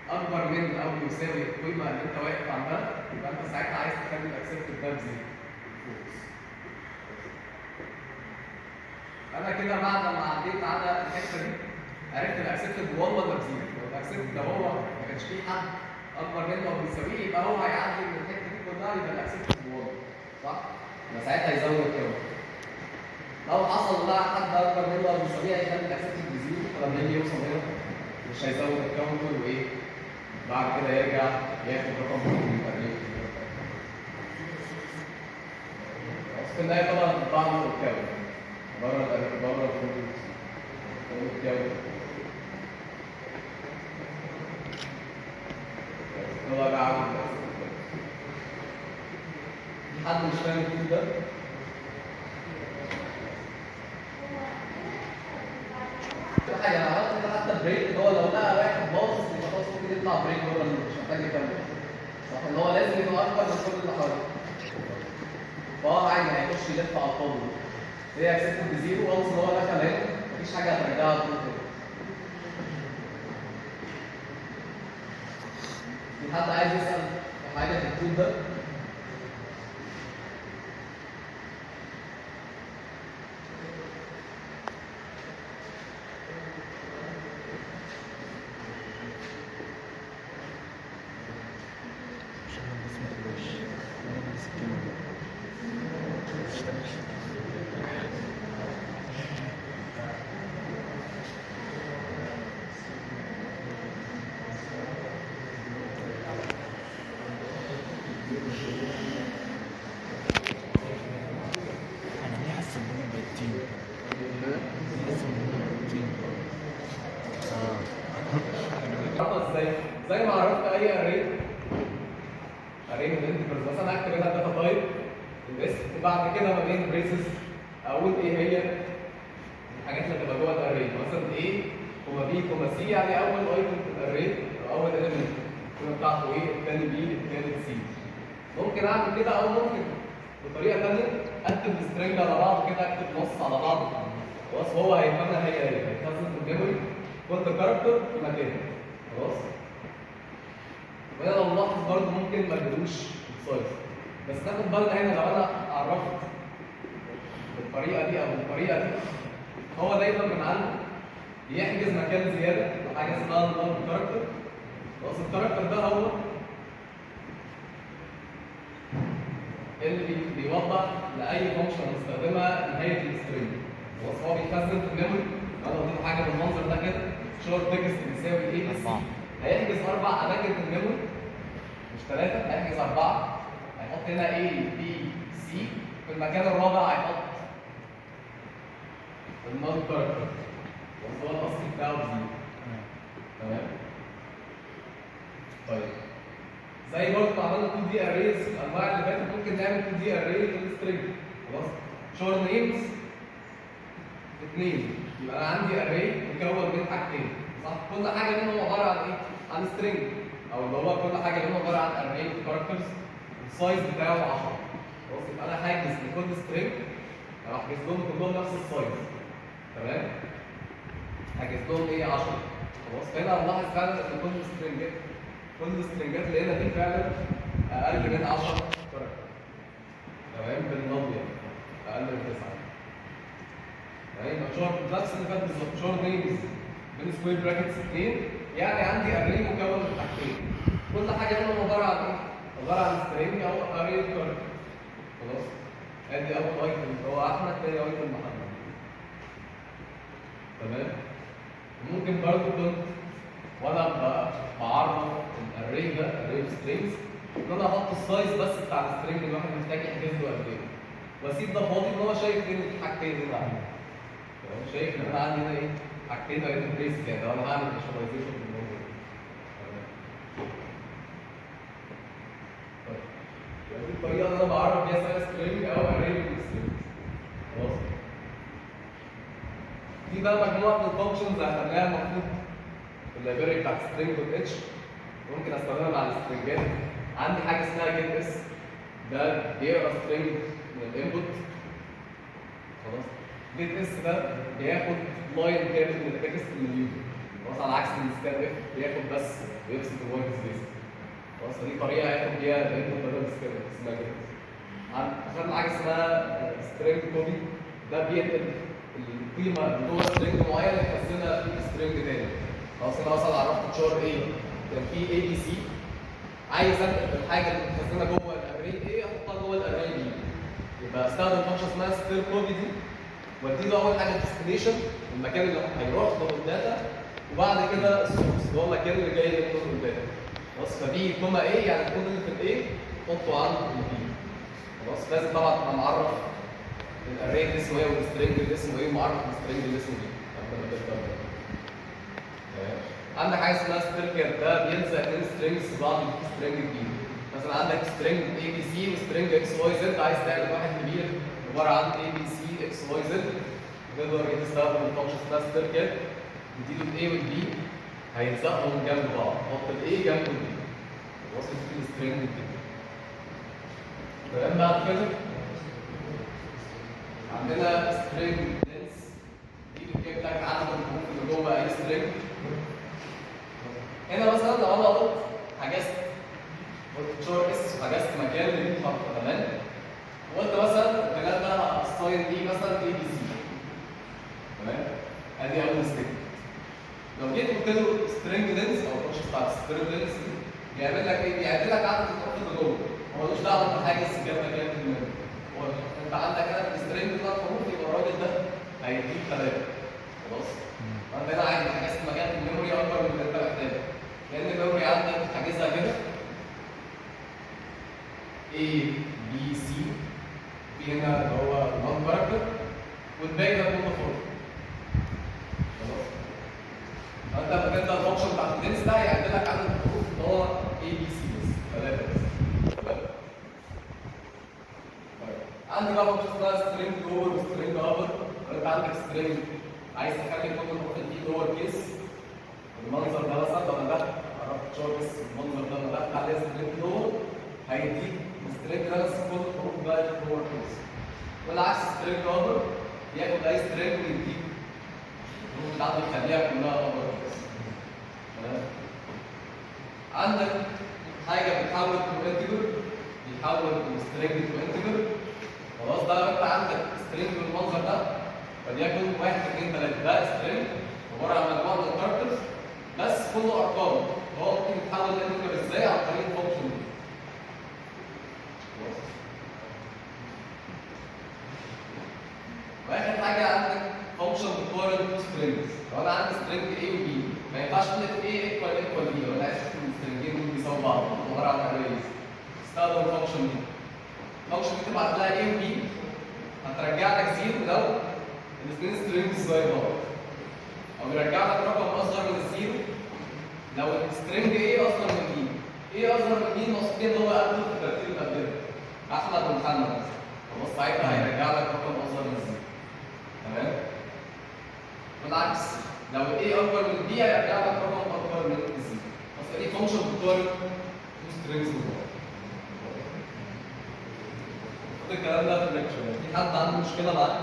اكبر من او يساوي القيمه اللي انت واقف عندها يبقى انت ساعتها عايز تخلي الاكسبتد ده بزيرو. انا كده بعد ما عديت على الحته دي عرفت الاكسبتد 1 ولا بزيرو. لو الاكسبتد ده هو ما كانش فيه حد اكبر منه او بيساويه يبقى هو هيعدي من الحته دي كلها يبقى الاكسبتد 1 صح؟ يبقى ساعتها يزود الكام. لو حصل بقى حد اكبر منه او بيساويه هيخلي الاكسبتد بزيرو، فلما يجي يوصل هنا مش هيزود الكاونتر وايه؟ بعد كده يرجع ياخد رقم من التقريب. في النهايه طبعا بعمل الكاونتر بره الكاونتر هو بقى عامل حد مش فاهم الكود ده؟ حاجه انا عملت كده حتى البريك هو لو لقى واحد باص يبقى خلاص ممكن يطلع بريك بره مش محتاج يكمل. صح ان هو لازم يبقى اكبر من كل اللي حواليه. فهو عادي هيخش يلف على الفاضي. هي اكسبت بزيرو وانس ان هو دخل هنا مفيش حاجه هترجعها تروح تاني. في حد عايز يسال في حاجه في الكود ده؟ زي ما عرفت اي اري اري من انتجرز مثلا اكتب هنا الداتا تايب الاس، وبعد كده ما بين بريسز اقول ايه هي الحاجات اللي هتبقى جوه الاري، مثلا ايه كوما بي كوما سي، يعني اول ايتم في الاري او اول اليمنت القيمه بتاعته ايه، الثاني بي الثالث سي. ممكن اعمل كده او ممكن بطريقه ثانيه اكتب السترنج على بعض كده، اكتب نص على بعض خلاص، هو هيفهمها هي هيتخزن في الميموري كل كاركتر في مكانه خلاص. وهنا لو نلاحظ برضه ممكن ما ادلوش السايز، بس ناخد بالنا هنا لو انا عرفت بالطريقه دي او بالطريقه دي، هو دايما من عنده بيحجز مكان زياده لحاجه اسمها النون كاركتر خلاص. الكاركتر ده هو اللي بيوضح لاي فانكشن هنستخدمها نهايه السترينج خلاص. هو بيخزن في الميموري، انا قلت له حاجه بالمنظر ده كده شورت تكست بيساوي ايه بي سي، هيحجز 4 اماكن في الميموري مش 3، هيحجز 4. هيحط هنا اي بي سي، في المكان الرابع هيحط النون كاركتر هو الاصل بتاعه بزيرو. تمام. طيب زي برضه عملنا 2 دي اريز في الانواع اللي فاتت، ممكن نعمل 2 دي اري في السترينج خلاص. شور نيمز 2، يبقى انا عندي اري مكون من حاجتين صح، كل حاجه منهم عباره عن ايه؟ عن سترينج، او اللي هو كل حاجه منهم عباره عن اري كاركترز السايز بتاعه 10 خلاص. يبقى انا حاجز لكل سترينج راح احجز لهم كلهم نفس السايز. تمام. حاجز لهم ايه 10 خلاص. فهنا هنلاحظ فعلا ان كل السترنجات اللي هنا دي فعلا اقل من 10 كاركتر. تمام. بالنظم اقل من 9. تمام. يبقى شورت نفس اللي فات بالظبط، شورت نيمز بين سكوير براكتس 2، يعني عندي اري مكون من حاجتين كل حاجه منهم عباره عن ايه؟ عباره عن سترينج او اري كاركتر خلاص. ادي اول ايتم اللي هو احمد، ثاني ايتم محمد. تمام. ممكن برضه كنت وانا بعرف الاري ده اري سترينجز ان انا احط السايز بس بتاع السترينج اللي الواحد محتاج يحجز له قد ايه، واسيب ده فاضي ان هو شايف ان في حاجتين هنا عندي. تمام. شايف ان انا عندي هنا ايه؟ حاجتين بقيت بريس يعني، وانا هعمل فيجواليزيشن في الموضوع. تمام. طيب دي الطريقه اللي انا بعرف بيها سواء سترينج او اري سترينجز خلاص. دي بقى مجموعه من الفانكشنز هخليها المفروض اللايبرري بتاعت سترينج دوت اتش، ممكن استخدمها مع السترنجات. عندي حاجه اسمها جيت اس، ده بيقرا سترينج من الانبوت خلاص. جيت اس ده بياخد لاين كامل من التكست من اليوزر خلاص، على عكس السكان اف بياخد بس ويبسط الوايت سبيس خلاص. فدي طريقه هياخد بيها الانبوت بدل السكان اف اسمها جيت اس. اخدنا حاجه اسمها سترينج كوبي، ده بينقل القيمه جوه سترينج معين يخزنها في سترينج تاني خلاص. انا مثلا عرفت شور ايه كان في اي بي سي، عايز انقل الحاجه اللي متخزنه جوه الاري ايه احطها جوه الاري بي، يبقى استخدم فانكشن اسمها ستير كوبي دي، وادي له اول حاجه الديستنيشن المكان اللي هيروح له الداتا، وبعد كده السورس اللي هو المكان اللي جاي منه الداتا خلاص. فبي كوما ايه يعني الكود اللي في الايه حطه عند البي خلاص. لازم طبعا تبقى معرف الاري اللي اسمه ايه والسترنج اللي اسمه ايه، ومعرف السترنج اللي اسمه ايه قبل ما تبدا. عندك حاجه اسمها سترينج، ده بيلزق اثنين سترينجز في بعض يديك سترينج جديد. مثلا عندك سترينج اي بي سي وسترينج اكس واي زد، عايز تعمل واحد كبير عباره عن اي بي سي اكس واي زد، تقدر تستخدم الفانكشن اسمها سترينج، تديله الاي والبي هيلزقهم جنب بعض، تحط الاي جنب البي وصلت في السترينج الجديد. تمام. بعد كده عندنا سترينج لينس، دي بتجيب لك عدد الحروف اللي جوه اي سترينج. هنا مثلا لو انا قلت حجزت شور اس وحجزت مكان للحرف تمام، وقلت مثلا الكلام ده هاصاين دي مثلا اي بي سي تمام، ادي اول ستيب. لو جيت قلت له سترينج لينس او الفانكشن بتاع سترينج لينس بيعمل لك ايه؟ بيعد لك عدد الحروف اللي جوه، هو ملوش دعوه انت حاجز كام مكان في الميموري، هو انت عندك هنا في السترينج 3 حروف، يبقى الراجل ده هيديك 3 خلاص. فانت هنا عايز حجزت مكان في الميموري اكبر من اللي انت محتاجه، لان الميموري عندك حاجزها كده A B C، في هنا اللي هو نون كاركتر والباقي ده كله فور خلاص. فانت لما تبدا الفانكشن بتاعت اللينس ده هيعد لك عدد الحروف اللي هو A B C بس 3 بس. عندي بقى فانكشن اسمها سترينج لور وسترينج ابر. انت عندك سترينج عايز تخلي كل الحروف اللي فيه لور كيس المنظر ده مثلا، لما ده عرفت شويه بس المنظر ده لما دخل عليه سترينج لور هيديك سترينج ده بس كل الحروف بقى لور كيس. والعكس سترينج ابر ياخد اي سترينج ويديك الحروف بتاعته يخليها كلها ابر كيس. تمام؟ عندك حاجه بتحول تو انتجر، بيحول سترينج تو انتجر. خلاص ده لو انت عندك سترينج بالمنظر ده وليكن 1 2 3 ده سترينج عباره عن مجموعه من الكاركترز بس كله ارقام، هو ممكن يتحول لانتجر ازاي؟ عن طريق الفانكشن دي. واخر حاجه عندك فانكشن بتقارن تو سترينجز. لو انا عندي سترينج A و B ما ينفعش اقول لك A ايكوال ايكوال B، لو انا عايز اشوف السترينجين دول بيساووا بعض عباره عن اريز استخدم الفانكشن دي. الفانكشن دي تبعت لها A و B هترجع لك زيرو لو الاثنين سترينجز زي بعض، او يرجع لك رقم اصغر من الزيرو لو السترينج A اصغر من B. A اصغر من B المقصود ان هو قبله في الترتيب اللي قبله احمد ومحمد مثلا، خلاص ساعتها هيرجع لك رقم اصغر من الزيرو. تمام؟ والعكس لو A اكبر من B هيرجع لك رقم اكبر من الزيرو. بس دي فانكشن بتقارن تو سترينجز ببعض. الكلام ده في الليكتشر. في حد عنده مشكله معاه؟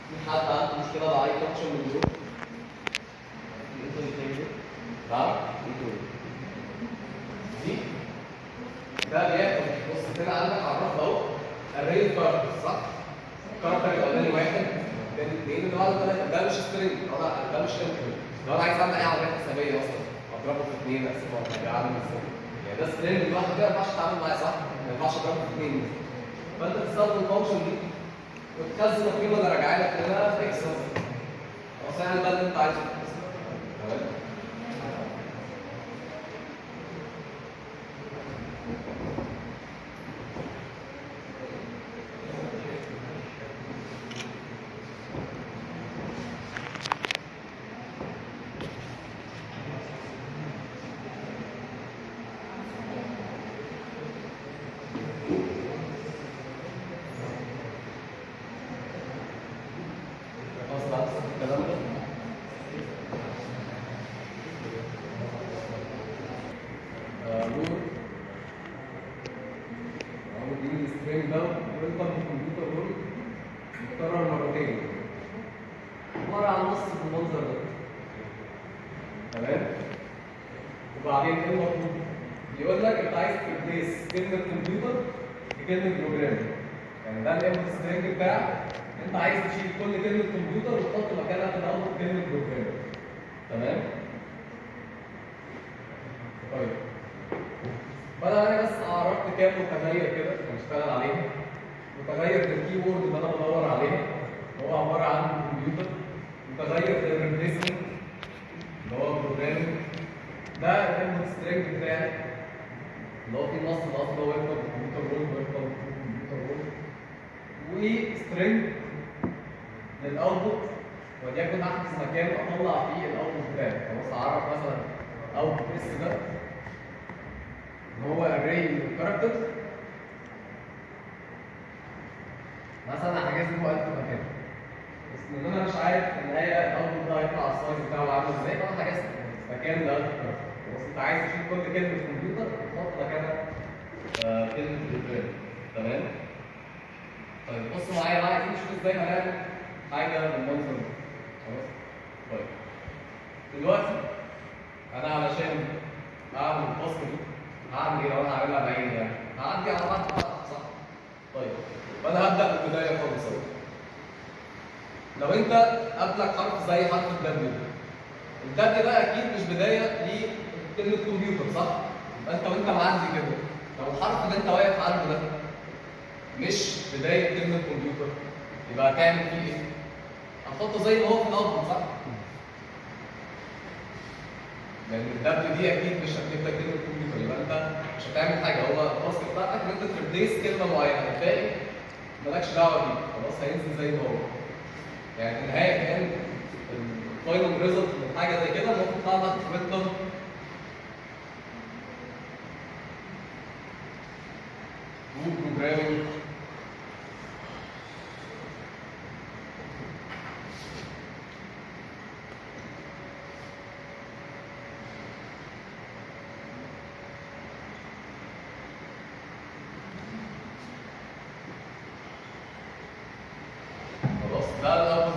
في حد عنده مشكله مع اي فانكشن من دول؟ نعم؟ دي ده بياخد بص هنا عندك عرفت اهو الري كاركترز صح؟ الكاركتر الاولاني واحد الثاني اثنين اللي بعده ثلاثه، ده مش سترينج، ده مش انتجر. لو انا عايز اعمل اي عمليه حسابيه اصلا اضربه في اثنين اقسمه على حاجه عامل ازاي؟ يعني ده سترينج لوحده كده ما ينفعش تتعامل معاه صح؟ ما ينفعش اضربه في اثنين. فانت تستخدم الفانكشن دي وتخزن القيمه اللي راجعه لك هنا في اكس مثلا. خلاص يعني ده اللي انت عايزه. تمام؟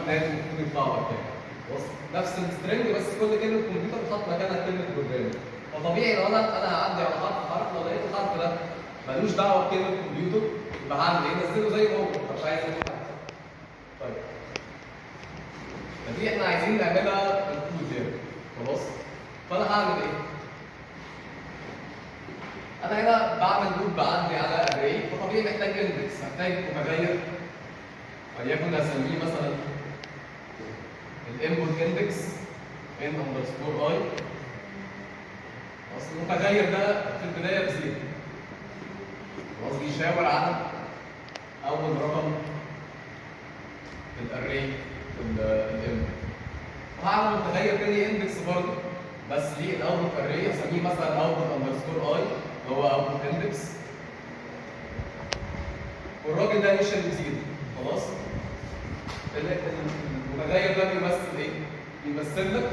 لازم المفروض يطلع لك يعني. بص نفس السترنج بس كل كلمه كمبيوتر بتحط مكانها كلمه بروجرام. فطبيعي لو انا هعدي على حرف لو لقيت الحرف ده ملوش دعوه بكلمه كمبيوتر يبقى هعمل ايه؟ نزله زي ما هو مش عايز اقول حاجه. طيب فدي احنا عايزين نعملها بالكود يعني خلاص. فانا هعمل ايه؟ انا هنا بعمل لوب بعدي على اري فطبيعي محتاج اندكس محتاج متغير وليكن اسميه مثلا الانبوت اندكس ان اندرسكور اي. اصل المتغير ده في البدايه بزيرو خلاص بيشاور على اول رقم في الاري في الانبوت. وهعمل متغير تاني اندكس برضه بس ليه الاوتبوت اري اسميه مثلا اوتبوت اندرسكور اي اللي هو اوتبوت اندكس. والراجل ده يشيل بزيرو خلاص. المتغير ده بيمثل ايه؟ بيمثل لك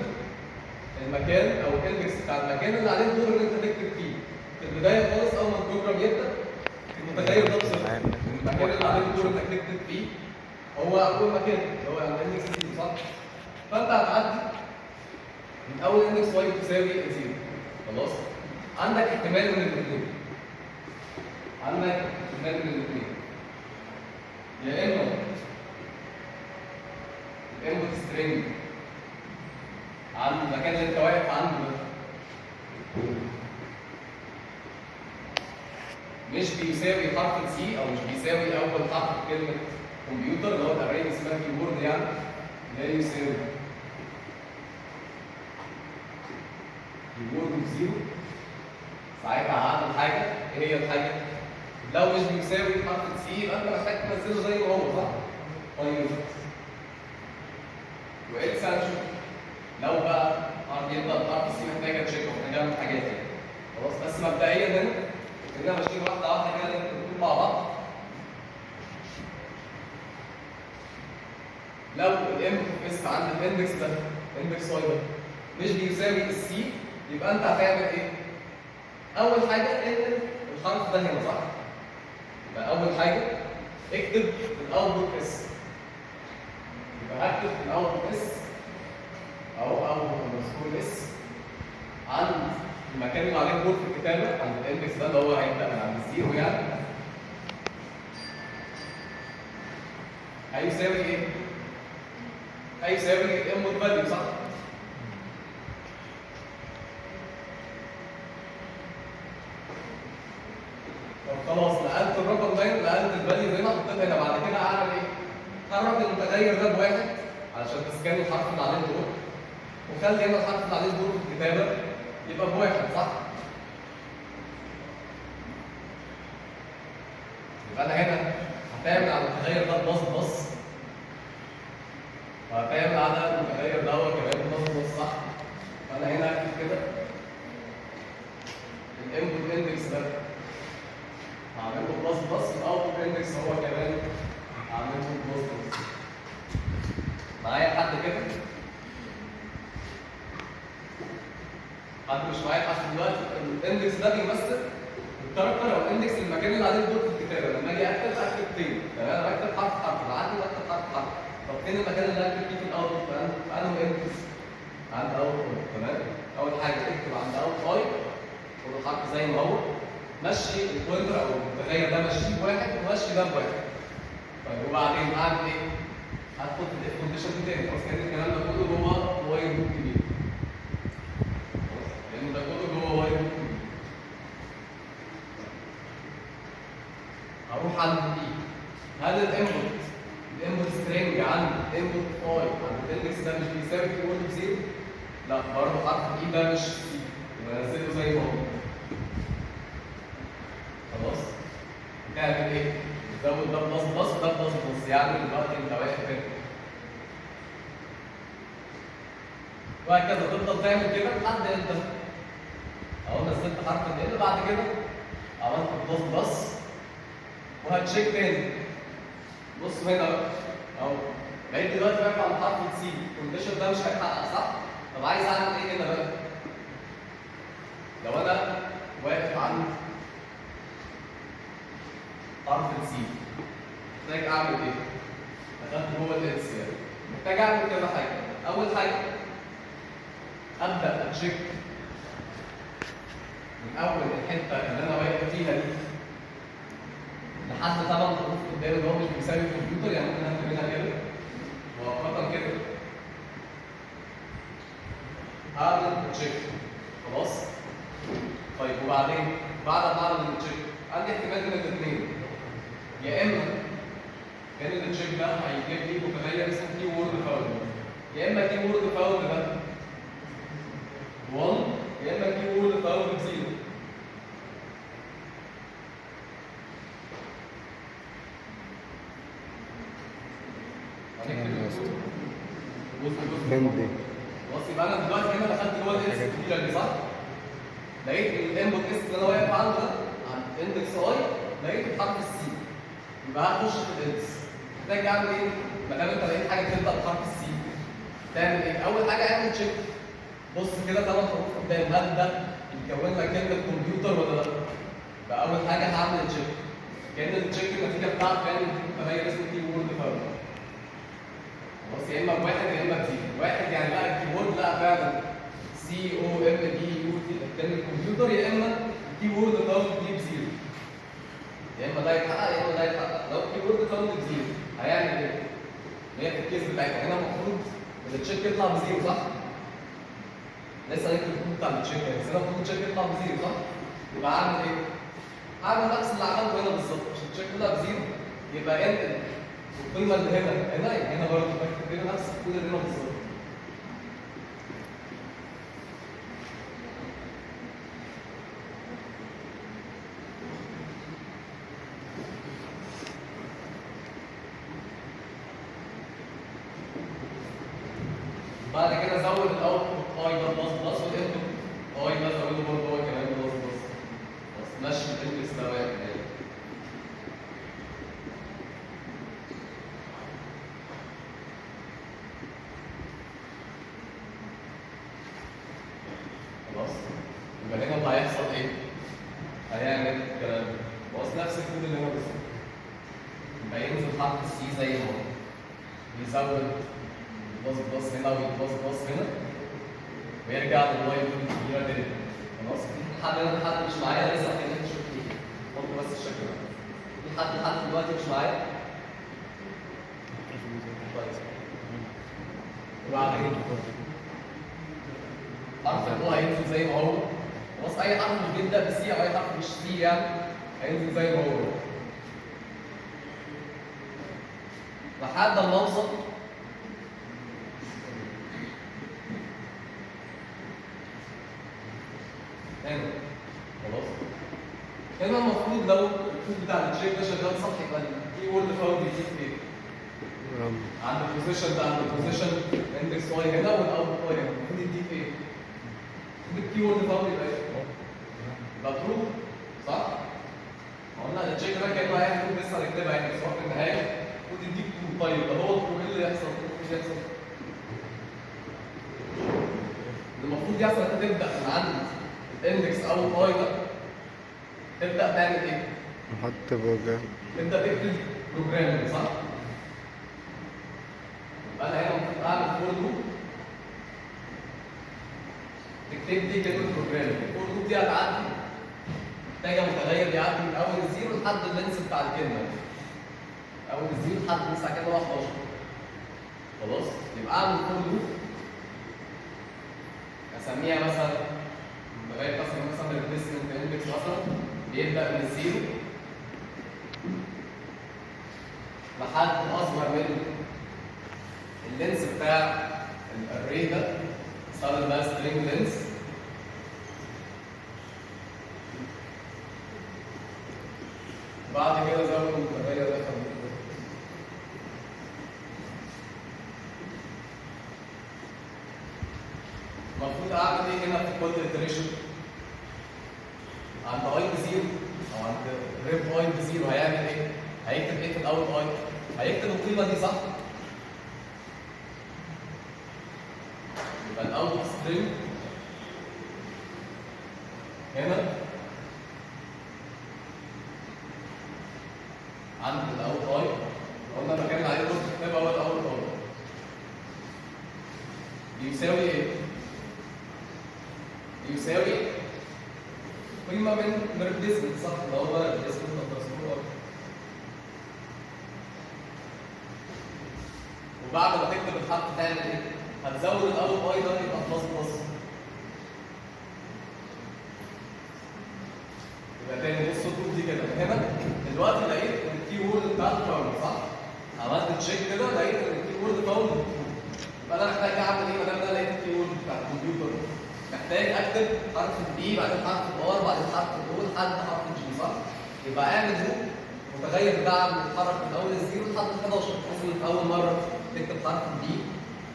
المكان او الاندكس بتاع المكان اللي عليه الدور اللي انت تكتب فيه. في البدايه خالص اول ما البروجرام يبدا المتغير ده بصفر. المكان اللي عليه الدور انك تكتب فيه هو اول مكان اللي هو الاندكس 0 صح؟ فانت هتعدي من اول اندكس واي بتساوي 0 خلاص؟ عندك احتمال من الاثنين. عندك احتمال من الاثنين. يا اما الانبوت سترينج عن المكان اللي انت واقف عنده ده مش بيساوي حرف السي او مش بيساوي اول حرف في كلمه كمبيوتر اللي هو الاري اللي اسمها كيبورد يعني لا يساوي كيبورد بزيرو. ساعتها هعمل حاجه ايه هي الحاجه؟ لو مش بيساوي حرف السي يبقى انت محتاج تنزله زي ما هو صح؟ طيب واكس هنشوف لو بقى يبدا الحرف السي محتاجه تشيك ومحتاجه اعمل حاجات يعني خلاص. بس مبدئيا هنا خلينا ماشيين واحده واحده كده نقول مع بعض. لو الانبوت اس عند الاندكس ده الاندكس واي ده مش بيساوي السي يبقى انت هتعمل ايه؟ اول حاجه اكتب الحرف ده هنا صح؟ يبقى اول حاجه اكتب الاوتبوت اس. يبقى هكتب الاوتبوت اس او اندرسكور اس عند المكان اللي عليه البورد في الكتابه عند الاندكس ده اللي هو هيبدا من عند الزيرو يعني هيساوي ايه؟ هيساوي الانبوت فاليو صح؟ طب خلاص نقلت الرقم ده نقلت الفاليو هنا حطيتها هنا بعد كده هعمل ايه؟ هحرك المتغير ده بواحد علشان تسكان الحرف اللي عليه الدور وخلي هنا الحرف اللي عليه الدور في الكتابه يبقى بواحد صح؟ يبقى انا هنا هتعمل على المتغير ده بلس وهتعمل على المتغير ده هو كمان بلس صح؟ فانا هنا هكتب كده الانبوت اندكس ده هعمل له بلس الاوتبوت اندكس هو كمان هعمل له بلس. معايا حد كده؟ حد مش معايا لحد دلوقتي؟ الاندكس ده بيمثل الكاركتر او الاندكس المكان اللي عليه الدور في الكتابه. لما اجي اكتب فين؟ تمام انا بكتب حرف بعدي بكتب حرف. طب فين المكان اللي اكتب فيه في الاوتبوت؟ فانا اندكس عند اوتبوت تمام؟ اول حاجه اكتب عند اوت اي خد الحرف زي ما هو مشي البوينتر او المتغير ده مشيه بواحد ومشي ده بواحد. طيب وبعدين هعمل ايه؟ هدخل في الاف كونديشن تاني خلاص كده الكلام ده كله جوه وايل لوب كبير. لان ده كله جوه وايل لوب كبير. هروح عند الاي. هل الانبوت سترينج عند الانبوت اي عند الاندكس ده مش بيساوي كيبورد بزيرو؟ لا برضه حرف الاي ده مش سي يبقى انزله زي ما هو. خلاص؟ تعمل ايه؟ تزود ده بلس وده بلس يعني دلوقتي انت واقف هنا. وهكذا تفضل تعمل كده لحد امتى؟ اهو نزلت حرف ال بعد كده عملت بلس وهتشيك تاني. بص هنا بقى اهو بقيت دلوقتي واقف على حرف السي الكونديشن ده مش هيتحقق صح؟ طب عايز اعمل ايه هنا بقى؟ لو انا واقف عند حرف السي محتاج اعمل ايه؟ دخلت جوه الاس يعني محتاج اعمل كذا حاجه. اول حاجه ابدا اتشيك من اول الحته اللي انا واقف فيها دي لحد 8 حروف قدام اللي هو مش بيساوي الكمبيوتر، يعني ممكن اكتب هنا كده مؤقتا كده هعمل تشيك خلاص. طيب وبعدين بعد ما اعمل التشيك عندي احتمال من الاثنين، يا اما كان التشيك ده هيجيب لي متغير اسمه كي وورد فاوند، يا اما كي وورد فاوند ده 1 يا اما كي وورد فاوند 0. هندي خلاص يبقى انا دلوقتي هنا دخلت جوه الاس الكبيره دي صح؟ لقيت الانبوت اس اللي انا واقف عنده ده عند اندكس اي لقيته بحرف السي، يبقى هخش في الاندكس. محتاج اعمل ايه؟ ما دام انت لقيت حاجه بتبدا بحرف السي تعمل ايه؟ اول حاجه اعمل تشيك، بص كده 8 حروف قدام هل ده يكون لك كلمه كمبيوتر ولا لا؟ يبقى اول حاجه هعمل تشيك، كان التشيك النتيجه بتاعته يعني متغير اسمه كي وورد فاوند. خلاص يا اما بواحد يا اما بزيرو، واحد يعني لا الكيبورد لا فعلا سي او ام بي يو تي كلمه كمبيوتر، يا اما الكيبورد فاوند دي بزيرو. يا اما ده يتحقق يا اما ده يتحقق. لو الكيبورد فاوند بزيرو هيعمل ايه؟ هي في الكيس بتاعتها هنا المفروض التشيك يطلع بزيرو صح؟ لسه هنكتب الكود بتاع التشيك بس هنا المفروض التشيك يطلع بزيرو صح؟ يبقى هعمل ايه؟ هعمل نفس اللي عملته هنا بالظبط، عشان التشيك طلع بزيرو يبقى انقل القيمه اللي هنا برضه بكتب هنا نفس الكود اللي هنا بالظبط. بعد كده زود الاوتبوت اي ده بلس بلس والانبوت اي ده زوده برضه هو كمان بلس بلس. بس ماشي الاندكس ده واقف يعني. خلاص يبقى هنا اللي هيحصل ايه؟ هيعمل الكلام ده بص نفس الكود اللي هنا بالظبط. يبقى ينزل حرف السي زي ما هو يزود بلس بلس هنا وبلس بلس هنا ويرجع للواي الكبيره تاني. خلاص حد مش معايا لسه هتكلم نشوف ايه حط بس الشكل ده. في حد دلوقتي مش معايا؟ كويس. وبعدين حرف الاو هينزل زي ما هو. خلاص اي حرف مش بيبدا بسي او اي حرف مش سي يعني هينزل زي ما هو لحد ما اوصل هنا. خلاص هنا المفروض لو الكود بتاع التشيك ده شغال صح يبقى الكي وورد فاوند بيجيب ايه؟ عند البوزيشن ده عند البوزيشن اندكس واي هنا والاوتبوت واي هنا المفروض يديك ايه؟ المفروض الكي وورد فاوند يبقى ايه؟ يبقى ترو صح؟ قلنا التشيك ده كانه هيعمل كود لسه هنكتبها يعني بس هو في النهايه المفروض يديك ترو. طيب ده هو ترو ايه اللي يحصل؟ ايه اللي يحصل؟ المفروض يحصل انت تبدا من عند الاندكس او الاي ده تبدا تعمل ايه؟ نحط بروجرام. تبدا تكتب بروجرام صح؟ يبقى انا هنا المفروض اعمل فور لوب تكتب لي كلمه بروجرام. الفور لوب دي هتعدي محتاجه متغير بيعدي من اول الزيرو لحد اللينس بتاع الكلمه. اول الزيرو لحد لسه كده 11. خلاص؟ يبقى اعمل فور لوب اسميها مثلا لغايه مثلا الريبليسمنت اندكس مثلا بيبدا من الزيرو لحد اصغر من اللينس بتاع الاري ده استخدم بقى سترينج لينس. بعد كده زود المتغير ده المفروض اعمل ايه هنا في كل iteration؟ عند اي بزيرو او عند ريف اي بزيرو هيعمل ايه؟ هيكتب ايه في الاول اي؟ هيكتب القيمه دي صح؟ يبقى الاوت سترينج هنا عند الاوت اي قلنا المكان اللي عليه نص الكتاب هو الاوت اي. يساوي قيمه من الريبليسمنت، صح؟ اللي هو الريبليسمنت ترانسفورم. وبعد ما تكتب الحرف تعمل ايه؟ هتزود الاول اي ده يبقى بلس بلس. يبقى تاني بص الخطوط دي كده هنا دلوقتي لقيت ان الكي وورد بتاع الفاول، صح؟ عملت تشيك كده لقيت ان الكي وورد فاول. يبقى انا محتاج اعمل ايه ما دام انا لقيت الكي وورد بتاع الكمبيوتر؟ محتاج اكتب حرف البي بعدين حرف الار بعدين حرف الاو لحد حرف الجي، صح؟ يبقى اعمل لوب متغير بتاعه بيتحرك من اول الزيرو لحد ال 11 بحيث ان في اول مره تكتب حرف البي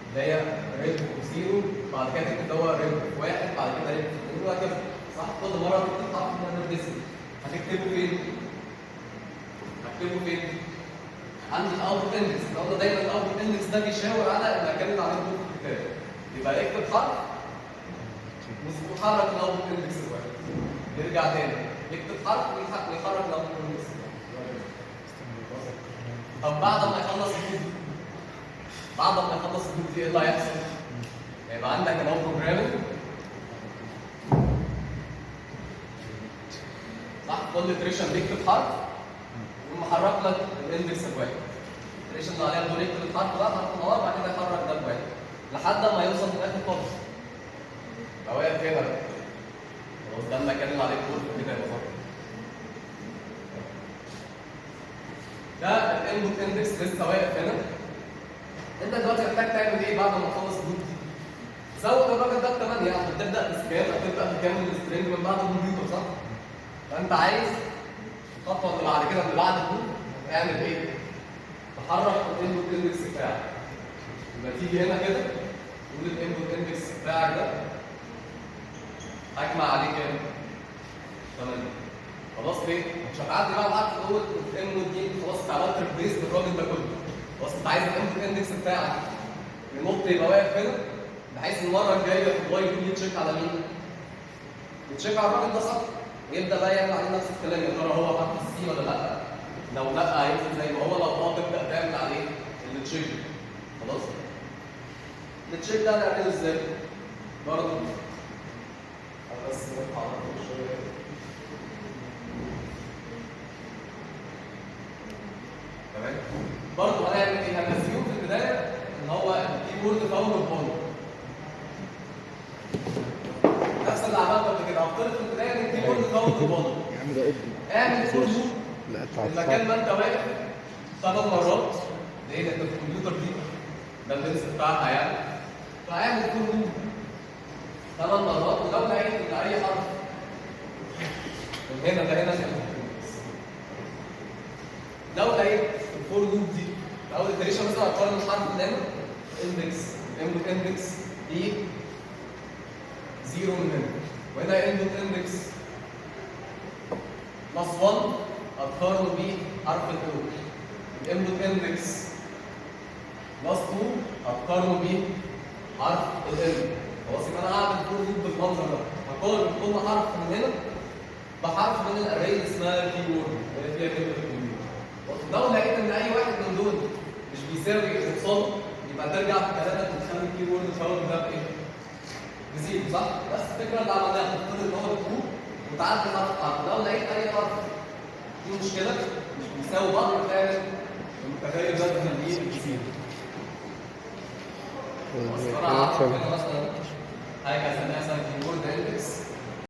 اللي هي ريد اوف زيرو، بعد كده تكتب اللي هو ريد اوف واحد، بعد كده ريد اوف اثنين وهكذا، صح؟ كل مره تكتب حرف من الريبليسمنت. هتكتبه فين؟ هكتبه فين؟ عند الاوتبوت اندكس، قلنا دايما الاوتبوت اندكس ده بيشاور على المكان اللي عليه الدور في الكتاب. يبقى اكتب حرف وحرك الاوتبوت اندكس الواحد. نرجع تاني نكتب حرف ويحرك الاوتبوت اندكس. طب بعد ما يخلص الكود، بعد ما يخلص الكود دي ايه اللي هيحصل؟ هيبقى عندك الاو بروجرامنج، صح؟ كل تريشن بيكتب حرف ومحرك لك الاندكس الواحد. التريشن اللي عليها دور يكتب الحرف ده حرف الار بعد كده يحرك ده بواحد لحد ما يوصل للاخر خالص. يبقى واقف كده خلاص، ده المكان اللي عليه الدور في كده يبقى ده الانبوت اندكس لسه واقف هنا. انت دلوقتي محتاج تعمل ايه بعد ما تخلص اللوب دي؟ زود الراجل ده ب 8 عشان تبدا تسكان او تبدا تكمل السترينج من بعد الكمبيوتر، صح؟ فانت عايز الخطوه اللي بعد كده اللي بعد اللوب تعمل ايه؟ تحرك الانبوت اندكس بتاعك. يبقى تيجي هنا كده تقول الانبوت اندكس بتاعك ده اجمع عليه كام؟ 8. خلاص ليه؟ مش هتعدي بقى الحرف الاول والانبوت دي خلاص انت عملت ريبليس بالراجل ده كله. خلاص انت عايز الانبوت اندكس بتاعك النقطه يبقى واقف هنا بحيث المره الجايه في الواي يجي يتشيك على مين؟ يتشيك على الراجل ده، صح؟ ويبدا بقى يعمل عليه نفس الكلام، يا ترى هو حرف السي ولا لا؟ لو لا هينزل زي ما هو، لو تبدا تعمل عليه التشيك. خلاص؟ التشيك ده هنعمله ازاي؟ برضه بس نرفع شويه. تمام؟ برضه هنعمل ايه؟ هنسيبه في البدايه ان هو الكيبورد فاول والبول. نفس اللي عملته قبل كده، هفترض في البدايه ان الكيبورد فاول والبول. يا عم ده ابني. اعمل فور لوب المكان ما انت واقف 8 مرات، لان انت في الكمبيوتر دي ده اللينس بتاعها يعني. فاعمل فور لوب 8 مرات، ولو لقيت ان اي حرف من هنا ده هنا لو لقيت الفور لوب دي في اول التريشن مثلا هتقارن الحرف اللي هنا اندكس الانبوت اندكس دي 0 من هنا، وهنا انبوت اندكس بلس 1 هتقارنه بحرف الاو. الانبوت اندكس بلس 2 هتقارنه بحرف الان. خلاص يبقى انا هعمل فور لوب بالمنظر ده، هقارن كل حرف من هنا بحرف من الاري اللي اسمها كيورد اللي فيها كلمه الكمبيوتر. لو لقيت ان اي واحد من دول مش بيساوي قصاده يبقى ترجع في كلامك وتخلي الكيورد الفاول ده بايه؟ بزيرو، صح؟ بس الفكره اللي عملناها تفترض ان هو بتروح وتعدي حرف حرف. لو لقيت اي حرف فيه مشكله مش بيساوي بعض بتعمل المتغير ده تخليه بزيرو. خلاص انا هعرف هنا مثلا حاجه اسميها مثلا كيورد اندكس